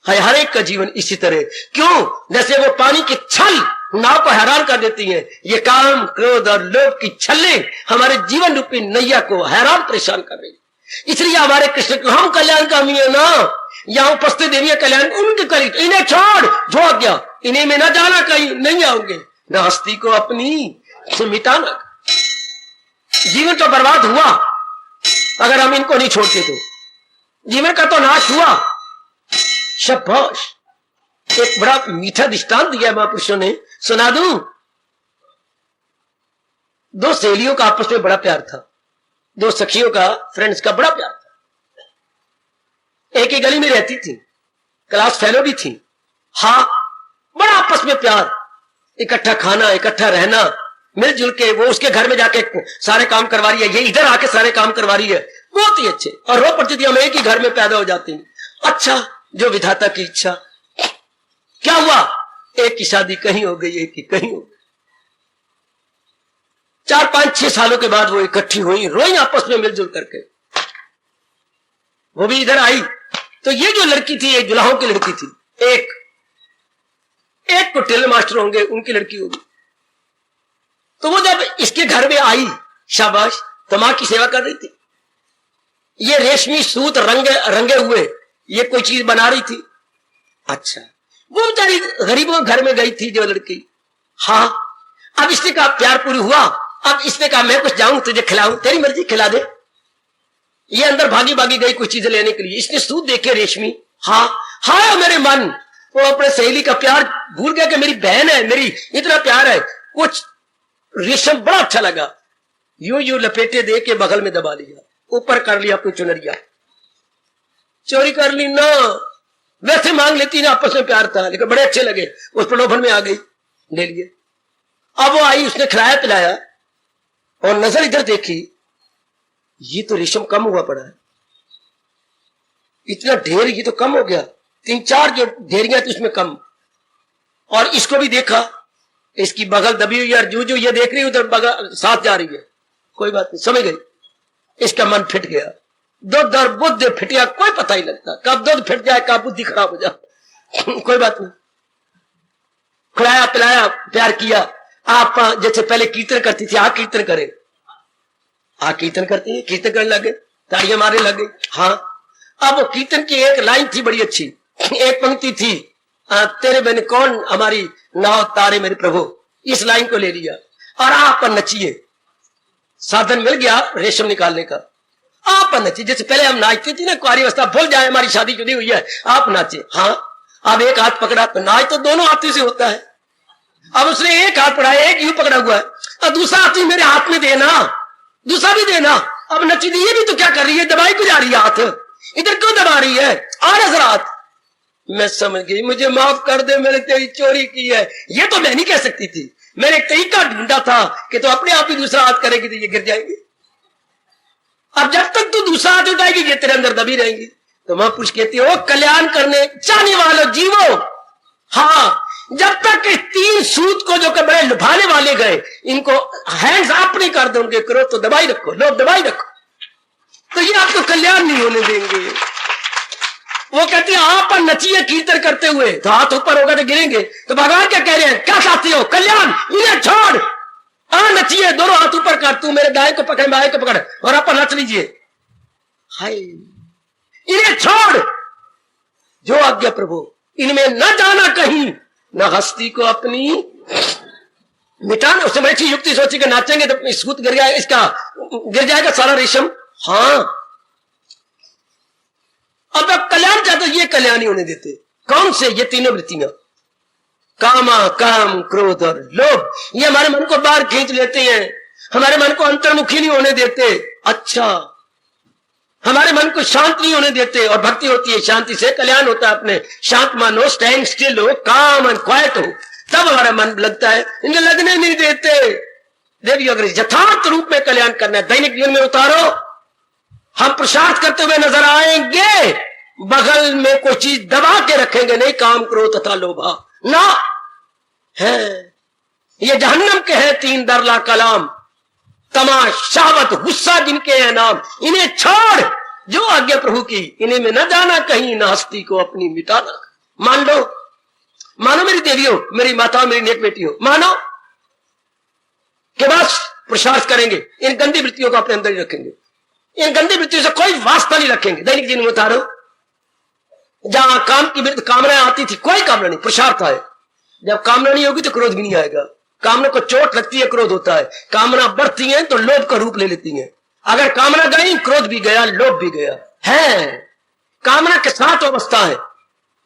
हर एक का जीवन इसी तरह। क्यों? जैसे वो पानी की छल नाव को हैरान कर देती है, ये काम क्रोध और लोभ की छल्लें हमारे जीवन रूपी नैया को हैरान परेशान कर रही। इसलिए हमारे कृष्ण को हम कल्याण कामी है ना, यहाँ उपस्थित देवियां कल्याण उनके करीब। इन्हें छोड़, झोंक गया, इन्हें में न जाना, कहीं नहीं आओगे, न हस्ती को अपनी से मिटाना। जीवन तो बर्बाद हुआ अगर हम इनको नहीं छोड़ते, तो जीवन का तो नाश हुआ। शाबाश, एक बड़ा मीठा दृष्टांत दिया महापुरुषों ने, सुना दूं। दो सहेलियों का आपस में बड़ा प्यार था, दो सखियों का, फ्रेंड्स का बड़ा प्यार था। एक ही गली में रहती थी, क्लास फेलो भी थी। हाँ, बड़ा आपस में प्यार, इकट्ठा खाना, इकट्ठा रहना, मिलजुल के। वो उसके घर में जाके सारे काम करवा रही है, ये इधर आके सारे काम करवा रही है, बहुत ही अच्छे। और रो पड़ती थी हम एक ही घर में पैदा हो जाती। अच्छा, जो विधाता की इच्छा। क्या हुआ? एक की शादी कहीं हो गई, एक की कहीं हो गई। 4-5-6 सालों के बाद वो इकट्ठी हुई, रोई आपस में मिलजुल करके। वो भी इधर आई, तो ये जो लड़की थी, एक जुलाहों की लड़की थी, एक को टेलर मास्टर होंगे, उनकी लड़की होगी। तो वो जब इसके घर में आई, शाबाश, तो मां की सेवा कर रही थी। ये रेशमी सूत रंगे हुए ये कोई चीज बना रही थी। अच्छा, वो बेचारी गरीबों के घर में गई थी जो लड़की। हाँ, अब इसने कहा प्यार पूरी हुआ, अब इसने कहा मैं कुछ जाऊं तुझे खिलाऊं, तेरी मर्जी खिला दे। ये अंदर भागी भागी गई कुछ चीजें लेने के लिए। इसने सूत देखे रेशमी। हाँ हाँ, मेरे मन, वो अपने सहेली का प्यार भूल गया कि मेरी बहन है, मेरी इतना प्यार है। कुछ रेशम बड़ा अच्छा लगा, यूं यूं लपेटे दे के बगल में दबा लिया, ऊपर कर लिया अपनी चुनरिया, चोरी कर ली ना। वैसे मांग लेती ना, आपस में प्यार था, लेकिन बड़े अच्छे लगे, उस प्रलोभन में आ गई, ले लिए। अब वो आई, उसने खिलाया पिलाया और नजर इधर देखी, ये तो रेशम कम हुआ पड़ा है, इतना ढेर ये तो कम हो गया, 3-4 जो ढेरियां थी उसमें कम। और इसको भी देखा, इसकी बगल दबी हुई है, जो ये देख रही उधर बगल साथ जा रही है, कोई बात नहीं, समझ गई। इसका मन फिट गया, दूध और बुद्धि फिट गया, कोई पता ही लगता कब दूध फिट जाए, कब बुद्धि खराब हो जाए। कोई बात नहीं, खिलाया पिलाया, प्यार किया। आप जैसे पहले कीर्तन करती थी, कीर्तन करे, कीर्तन करती है, कीर्तन करने लगे, ताड़ियां मारने लगे। हाँ, अब वो कीर्तन की एक लाइन थी बड़ी अच्छी, एक पंक्ति थी, तेरे बिन कौन हमारी नाव तारे मेरे प्रभु, इस लाइन को ले लिया और आप नचिए। साधन मिल गया रेशम निकालने का, आप नचिए। जैसे पहले हम नाचते थे ना, कुआरी अवस्था भूल जाए हमारी शादी जुड़ी हुई है, आप नाचे। हाँ, अब एक हाथ पकड़ा तो नाच तो दोनों हाथों से होता है। अब उसने एक हाथ पकड़ा, एक यूं पकड़ा हुआ है, और दूसरा हाथ ही मेरे हाथ में देना, दूसरा भी देना। अब नचीदी ये भी तो क्या कर रही है, दबाई को जा रही है हाथ, इधर क्यों दबा रही है, आ हजरात। मैं समझ गई, मुझे माफ कर दे, मैंने तेरी चोरी की है। ये तो मैं नहीं कह सकती थी, मैंने एक तरीका ढूंढा था कि तो अपने आप ही दूसरा हाथ करेगी तो ये गिर जाएंगे। अब जब तक तू दूसरा हाथ उठाएगी ये तेरे अंदर दबी रहेंगी। तो महापुरुष कहती हो, कल्याण करने चाहने वालों जीवो, हाँ, जब तक तीन सूत को जो कि बड़े लुभाने वाले गए, इनको हैंड्स आप नहीं कर दोगे, करो तो दबाई रखो, लोग दबाई रखो, तो ये आपको कल्याण नहीं होने देंगे। वो कहते हैं आप नचिए कीर्तन करते हुए, तो हाथ ऊपर होगा तो गिरेंगे। तो भगवान क्या कह रहे हैं, क्या चाहते हो, कल्याण, इन्हें छोड़, नचिए, दोनों हाथ ऊपर कर, तू मेरे दाएं को पकड़, बाएं को पकड़, और आप नच लीजिए। हाय, इन्हें छोड़, जो आज्ञा प्रभु, इनमें न जाना कहीं, न हस्ती को अपनी मिटाना। उससे बड़ी अच्छी युक्ति सोची कि नाचेंगे तो सूत गिर जाएगा, इसका गिर जाएगा सारा रेशम। हाँ, अब आप कल्याण चाहते, ये कल्याण नहीं होने देते। कौन से, ये तीनों वृत्तियां, कामा, काम, क्रोध और लोभ, ये हमारे मन को बाहर खींच लेते हैं, हमारे मन को अंतर्मुखी नहीं होने देते। अच्छा, हमारे मन को शांत नहीं होने देते, और भक्ति होती है, शांति से कल्याण होता है। अपने शांत मानो, स्टैंड स्टिल हो, काम एंड क्वाइट हो, तब हमारा मन लगता है, इन्हें लगने नहीं देते। देवी अगर यथार्थ रूप में कल्याण करना है, दैनिक जीवन में उतारो। हम पुरुषार्थ करते हुए नजर आएंगे, बगल में कोई चीज दबा के रखेंगे नहीं, काम, क्रोध तथा लोभा ना है। ये जहन्नम के हैं तीन दरला कलाम, तमाश, शहवत, गुस्सा जिनके हैं नाम, इन्हें छोड़, जो आज्ञा प्रभु की, इन्हें में न जाना कहीं, न हस्ती को अपनी मिटाना। मान लो, मानो मेरी देवियों, मेरी माताओं, मेरी नेक बेटियों, मानो के बस पुरुषार्थ करेंगे, इन गंदी वृत्तियों को अपने अंदर ही रखेंगे, इन गंदी वृत्तियों से कोई वास्ता नहीं रखेंगे। दैनिक जीवन में उतारो, जहां काम की विरुद्ध कामनाएं आती थी, कोई कामना नहीं, पुरुषार्थ आए। जब कामना नहीं होगी तो क्रोध भी नहीं आएगा। कामना को चोट लगती है, क्रोध होता है। कामना बढ़ती है तो लोभ का रूप ले लेती है। अगर कामना गई, क्रोध भी गया, लोभ भी गया है। कामना के साथ अवस्था है।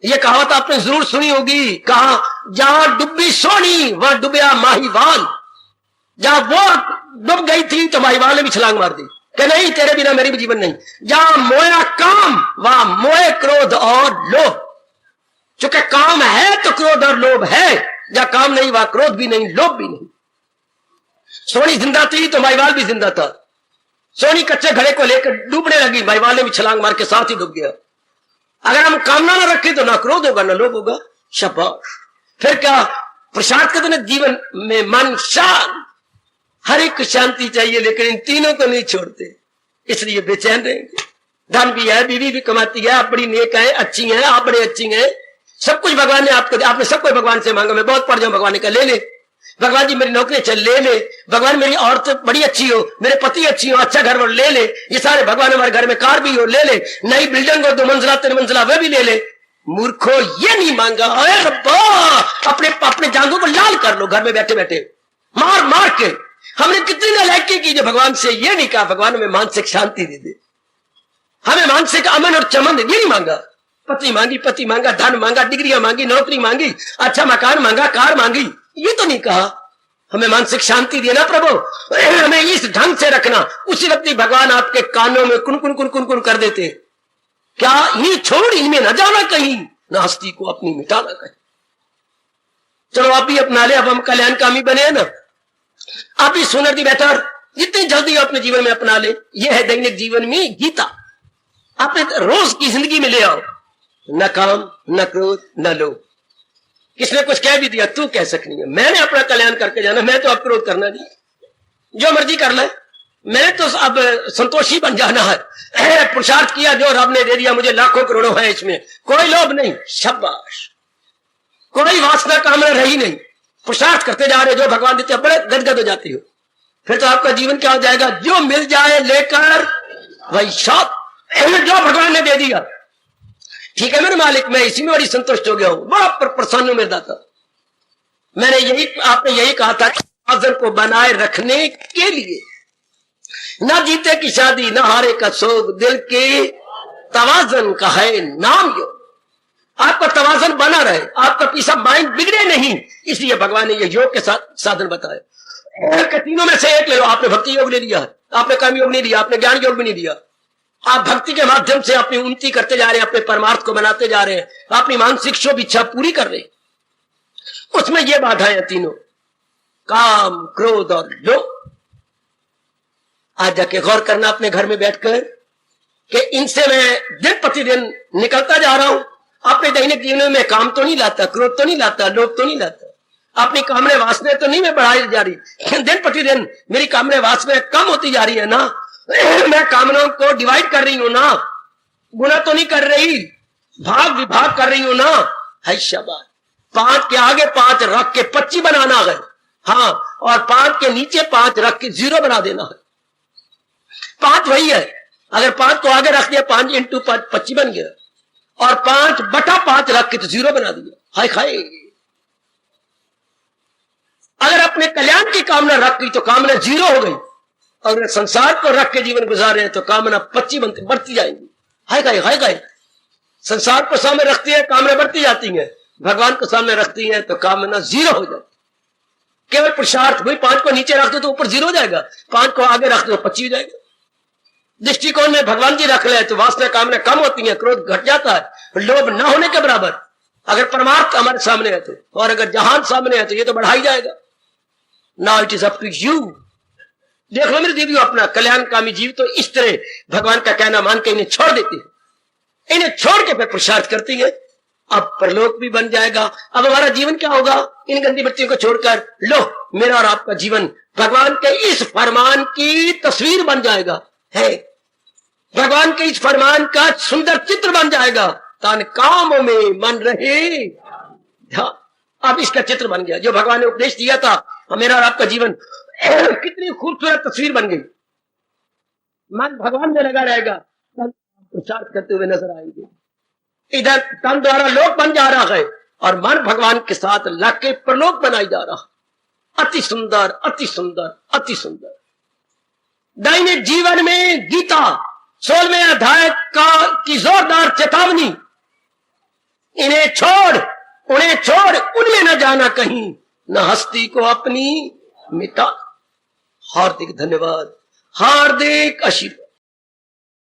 यह कहावत आपने जरूर सुनी होगी, कहा जहां डुब्बी सोनी वहां डुबया माहीवाल। जहां वो डूब गई थी तो माहीवाल ने भी छलांग मार दी कि नहीं, तेरे बिना मेरी भी जीवन नहीं। जहां मोया काम वहां मोए क्रोध और लोभ। चूंकि काम है तो क्रोध और लोभ है, जहां काम नहीं वहां क्रोध भी नहीं, लोभ भी नहीं। सोनी जिंदा थी तो माहीवाल भी जिंदा था। सोनी कच्चे घड़े को लेकर डूबने लगी, माहीवाल ने भी छलांग मार के साथ ही डूब गया। अगर हम कामना ना रखें तो ना क्रोध होगा ना लोभ होगा। शाबाश। फिर क्या प्रसाद कहते ना, जीवन में मन शांत, हर एक को शांति चाहिए, लेकिन इन तीनों को नहीं छोड़ते, इसलिए बेचैन रहेंगे। धन भी है, बीवी भी कमाती है, आप बड़ी नेक है, अच्छी हैं, आप बड़े अच्छी हैं, सब कुछ भगवान ने आपको, आपने सब कुछ भगवान से मांगा, मैं बहुत पढ़ जाऊं, भगवान का ले ले। भगवान जी मेरी नौकरी चल, ले ले। भगवान मेरी औरत बड़ी अच्छी हो, मेरे पति अच्छी हो, अच्छा घर, ले ले। ये सारे भगवान, हमारे घर में कार भी हो, ले ले। नई बिल्डिंग हो, 2 मंजिला 3 मंजिला, वह भी ले ले। मूर्खो, ये नहीं मांगा, अरे रब्बा, अपने अपने जांघों को लाल कर लो घर में बैठे बैठे, मार मार के। हमने कितनी नालायकी की जो भगवान से ये नहीं कहा, भगवान हमें मानसिक शांति दे दे, हमें मानसिक अमन और चमन, ये नहीं मांगा। पति मांगी, पति मांगा, धन मांगा, डिग्रियां मांगी, नौकरी मांगी, अच्छा मकान मांगा, कार मांगी, ये तो नहीं कहा। हमें मानसिक शांति देना प्रभु, हमें इस ढंग से रखना। उसी वक्त भगवान आपके कानों में कुन कुन कुन कुन कर देते, क्या इन्हीं छोड़, इनमें न जाना कहीं, न हस्ती को अपनी मिटाना कहीं। चलो आप भी अपना ले, अब हम कल्याणकामी बने ना। आप भी सुनर दी बेहतर, जितनी जल्दी अपने जीवन में अपना ले। यह है दैनिक जीवन में गीता, अपने रोज की जिंदगी में ले आओ। न काम, न क्रोध, न लोभ। किसने कुछ कह भी दिया, तू कह सकनी है, मैंने अपना कल्याण करके जाना, मैं तो अब क्रोध करना नहीं, जो मर्जी कर ले, मैंने तो अब संतोषी बन जाना है। पुरुषार्थ किया, जो रब ने दे दिया मुझे, लाखों करोड़ों है, इसमें कोई लोभ नहीं, शाबाश। कोई वासना कामना रही नहीं, पुरुषार्थ करते जा रहे, जो भगवान देते, बड़े गदगद हो जाती हो। फिर तो आपका जीवन क्या हो जाएगा, जो मिल जाए लेकर वही शौक, जो भगवान ने दे दिया, ठीक है मेरे मालिक, मैं इसी में बड़ी संतुष्ट हो गया हूं, बड़ा प्रसन्न हूं मेरे दाता। मैंने यही, आपने यही कहा था कि तवाज़ुन को बनाए रखने के लिए, ना जीते की शादी, ना हारे का शोक, दिल के तवाज़ुन का है नाम योग। आपका तवाजन बना रहे, आपका पीस ऑफ माइंड बिगड़े नहीं, इसलिए भगवान ने ये योग के साथ साधन बताए। तीनों में से एक ले लो। आपने भक्ति योग ले लिया, आपने कर्म योग नहीं लिया, आपने ज्ञान योग भी नहीं लिया। आप भक्ति के माध्यम से अपनी उन्नति करते जा रहे हैं, अपने परमार्थ को बनाते जा रहे हैं, अपनी मानसिक शोभ इच्छा पूरी कर रहे हैं। उसमें ये बाधाएं तीनों, काम, क्रोध और लोभ। आज जाके गौर करना अपने घर में बैठकर कि इनसे मैं दिन प्रतिदिन निकलता जा रहा हूं। अपने दैनिक जीवन में काम तो नहीं लाता, क्रोध तो नहीं लाता, लोभ तो नहीं लाता, अपनी कामने वासनाएं तो नहीं मैं बढ़ाई जा रही। दिन प्रतिदिन मेरी कामने वासनाएं कम होती जा रही है ना, मैं कामनाओं को डिवाइड कर रही हूं ना, गुना तो नहीं कर रही, भाग विभाग कर रही हूं ना। है शाबाश। 5 के आगे 5 रख के 25 बनाना है, हाँ, और 5 के नीचे 5 रख के 0 बना देना है। 5 वही है, अगर 5 को आगे रख दिया 5 इंटू 5 25 बन गया, और 5/5 रख के तो 0 बना दिया। हाय खाए। अगर अपने कल्याण की कामना रख गई तो कामना 0 हो गई, अगर संसार को रख के जीवन गुजारे हैं तो कामना 25 बढ़ती जाएंगी। हाय खाए, हाय खाए। संसार को सामने रखती है, कामना बढ़ती जाती है, भगवान को सामने रखती है तो कामना 0 हो जाती। केवल पुरुषार्थ, भाई 5 को नीचे रख दो तो ऊपर 0 हो जाएगा, 5 को आगे रख दो तो 25 हो जाएगा। दृष्टिकोण में भगवान जी रख ले तो वासना कामना कम होती है, क्रोध घट जाता है, लोभ न होने के बराबर। अगर परमार्थ हमारे सामने है तो, और अगर जहान सामने है तो ये तो बढ़ा ही जाएगा। Now it is up to you. देख लो मेरे दीदियों, अपना कल्याणकामी जीव तो इस तरह भगवान का कहना मान के इन्हें छोड़ देती है, इन्हें छोड़ के फिर पुरुषार्थ करती है। अब परलोक भी बन जाएगा। अब हमारा जीवन क्या होगा? इन गंदी वृत्तियों को छोड़कर लो मेरा और आपका जीवन भगवान के इस फरमान की तस्वीर बन जाएगा, है भगवान के इस फरमान का सुंदर चित्र बन जाएगा। तान काम में मन रहे। अब इसका चित्र बन गया, जो भगवान ने उपदेश दिया था, मेरा और आपका जीवन कितनी खूबसूरत तस्वीर बन गई। मन भगवान में लगा रहेगा, पुरुषार्थ करते हुए नजर आएंगे। इधर तन द्वारा लोक बन जा रहा है और मन भगवान के साथ लग के परलोक बनाई जा रहा है। अति सुंदर, अति सुंदर, अति सुंदर। दैनिक जीवन में गीता 16वें अध्याय की जोरदार चेतावनी, इन्हें छोड़, उन्हें छोड़, उनमें न जाना कहीं, न हस्ती को अपनी मिटा। हार्दिक धन्यवाद, हार्दिक आशीर्वाद।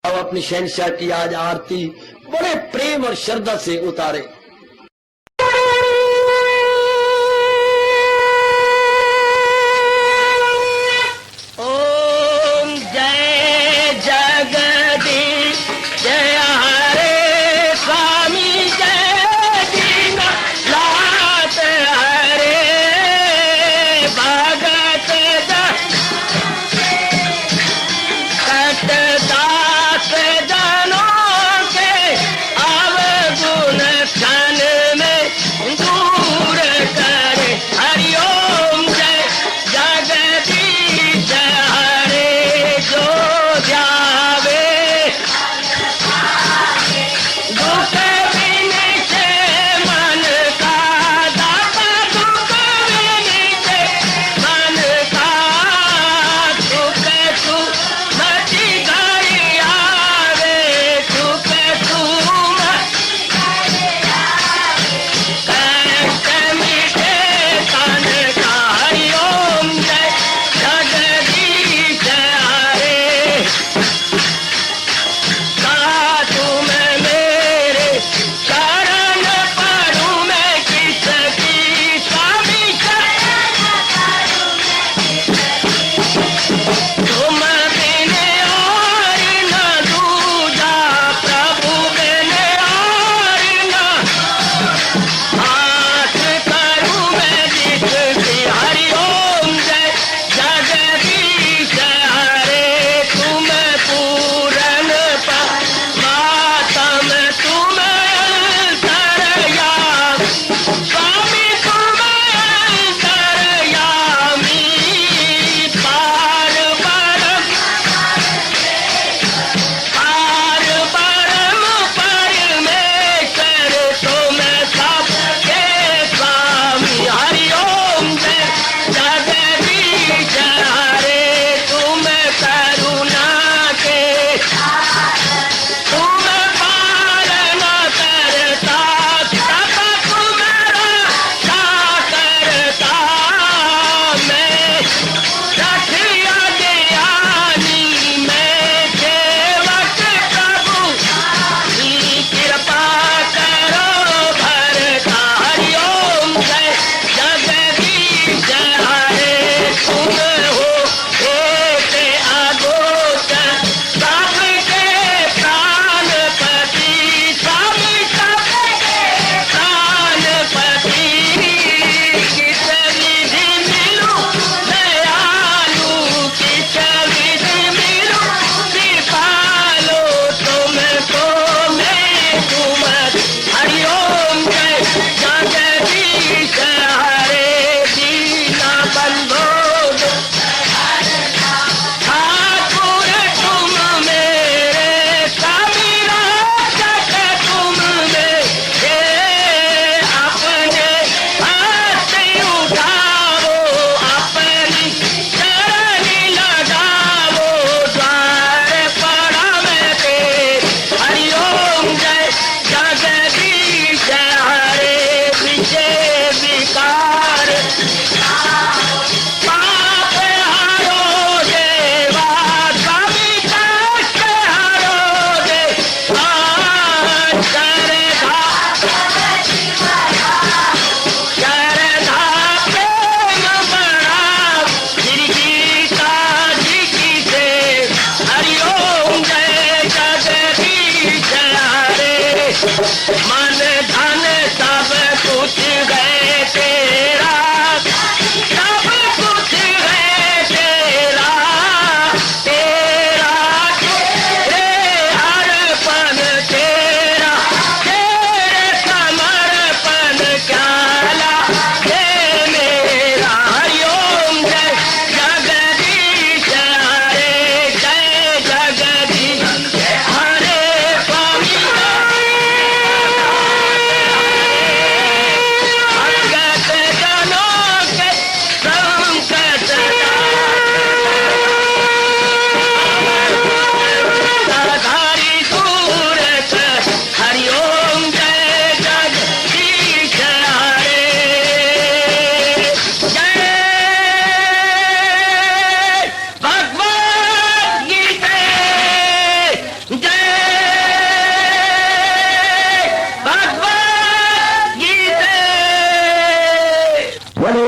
अब अपनी शहंशाह की आज आरती बड़े प्रेम और श्रद्धा से उतारे। ओम जय जगदीश जय हरे स्वामी जय दीनानाथ हरे भगत दास जनों के अवगुण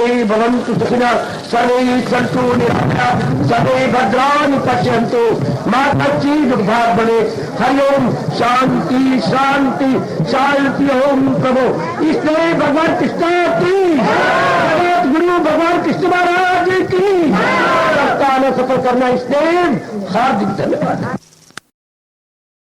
सर्वे भवन्तु सुखिनः सर्वे सन्तु निरामयाः सर्वे भद्राणि पश्यन्तु मा कश्चित् दुर्भाग् भवेत्। हरि ओम शांति शांति शांति। ओम प्रभु इसलिए भगवान कृष्ण की जगत गुरु भगवान कृष्ण महाराज की सफल करना इसलिए हार्दिक धन्यवाद।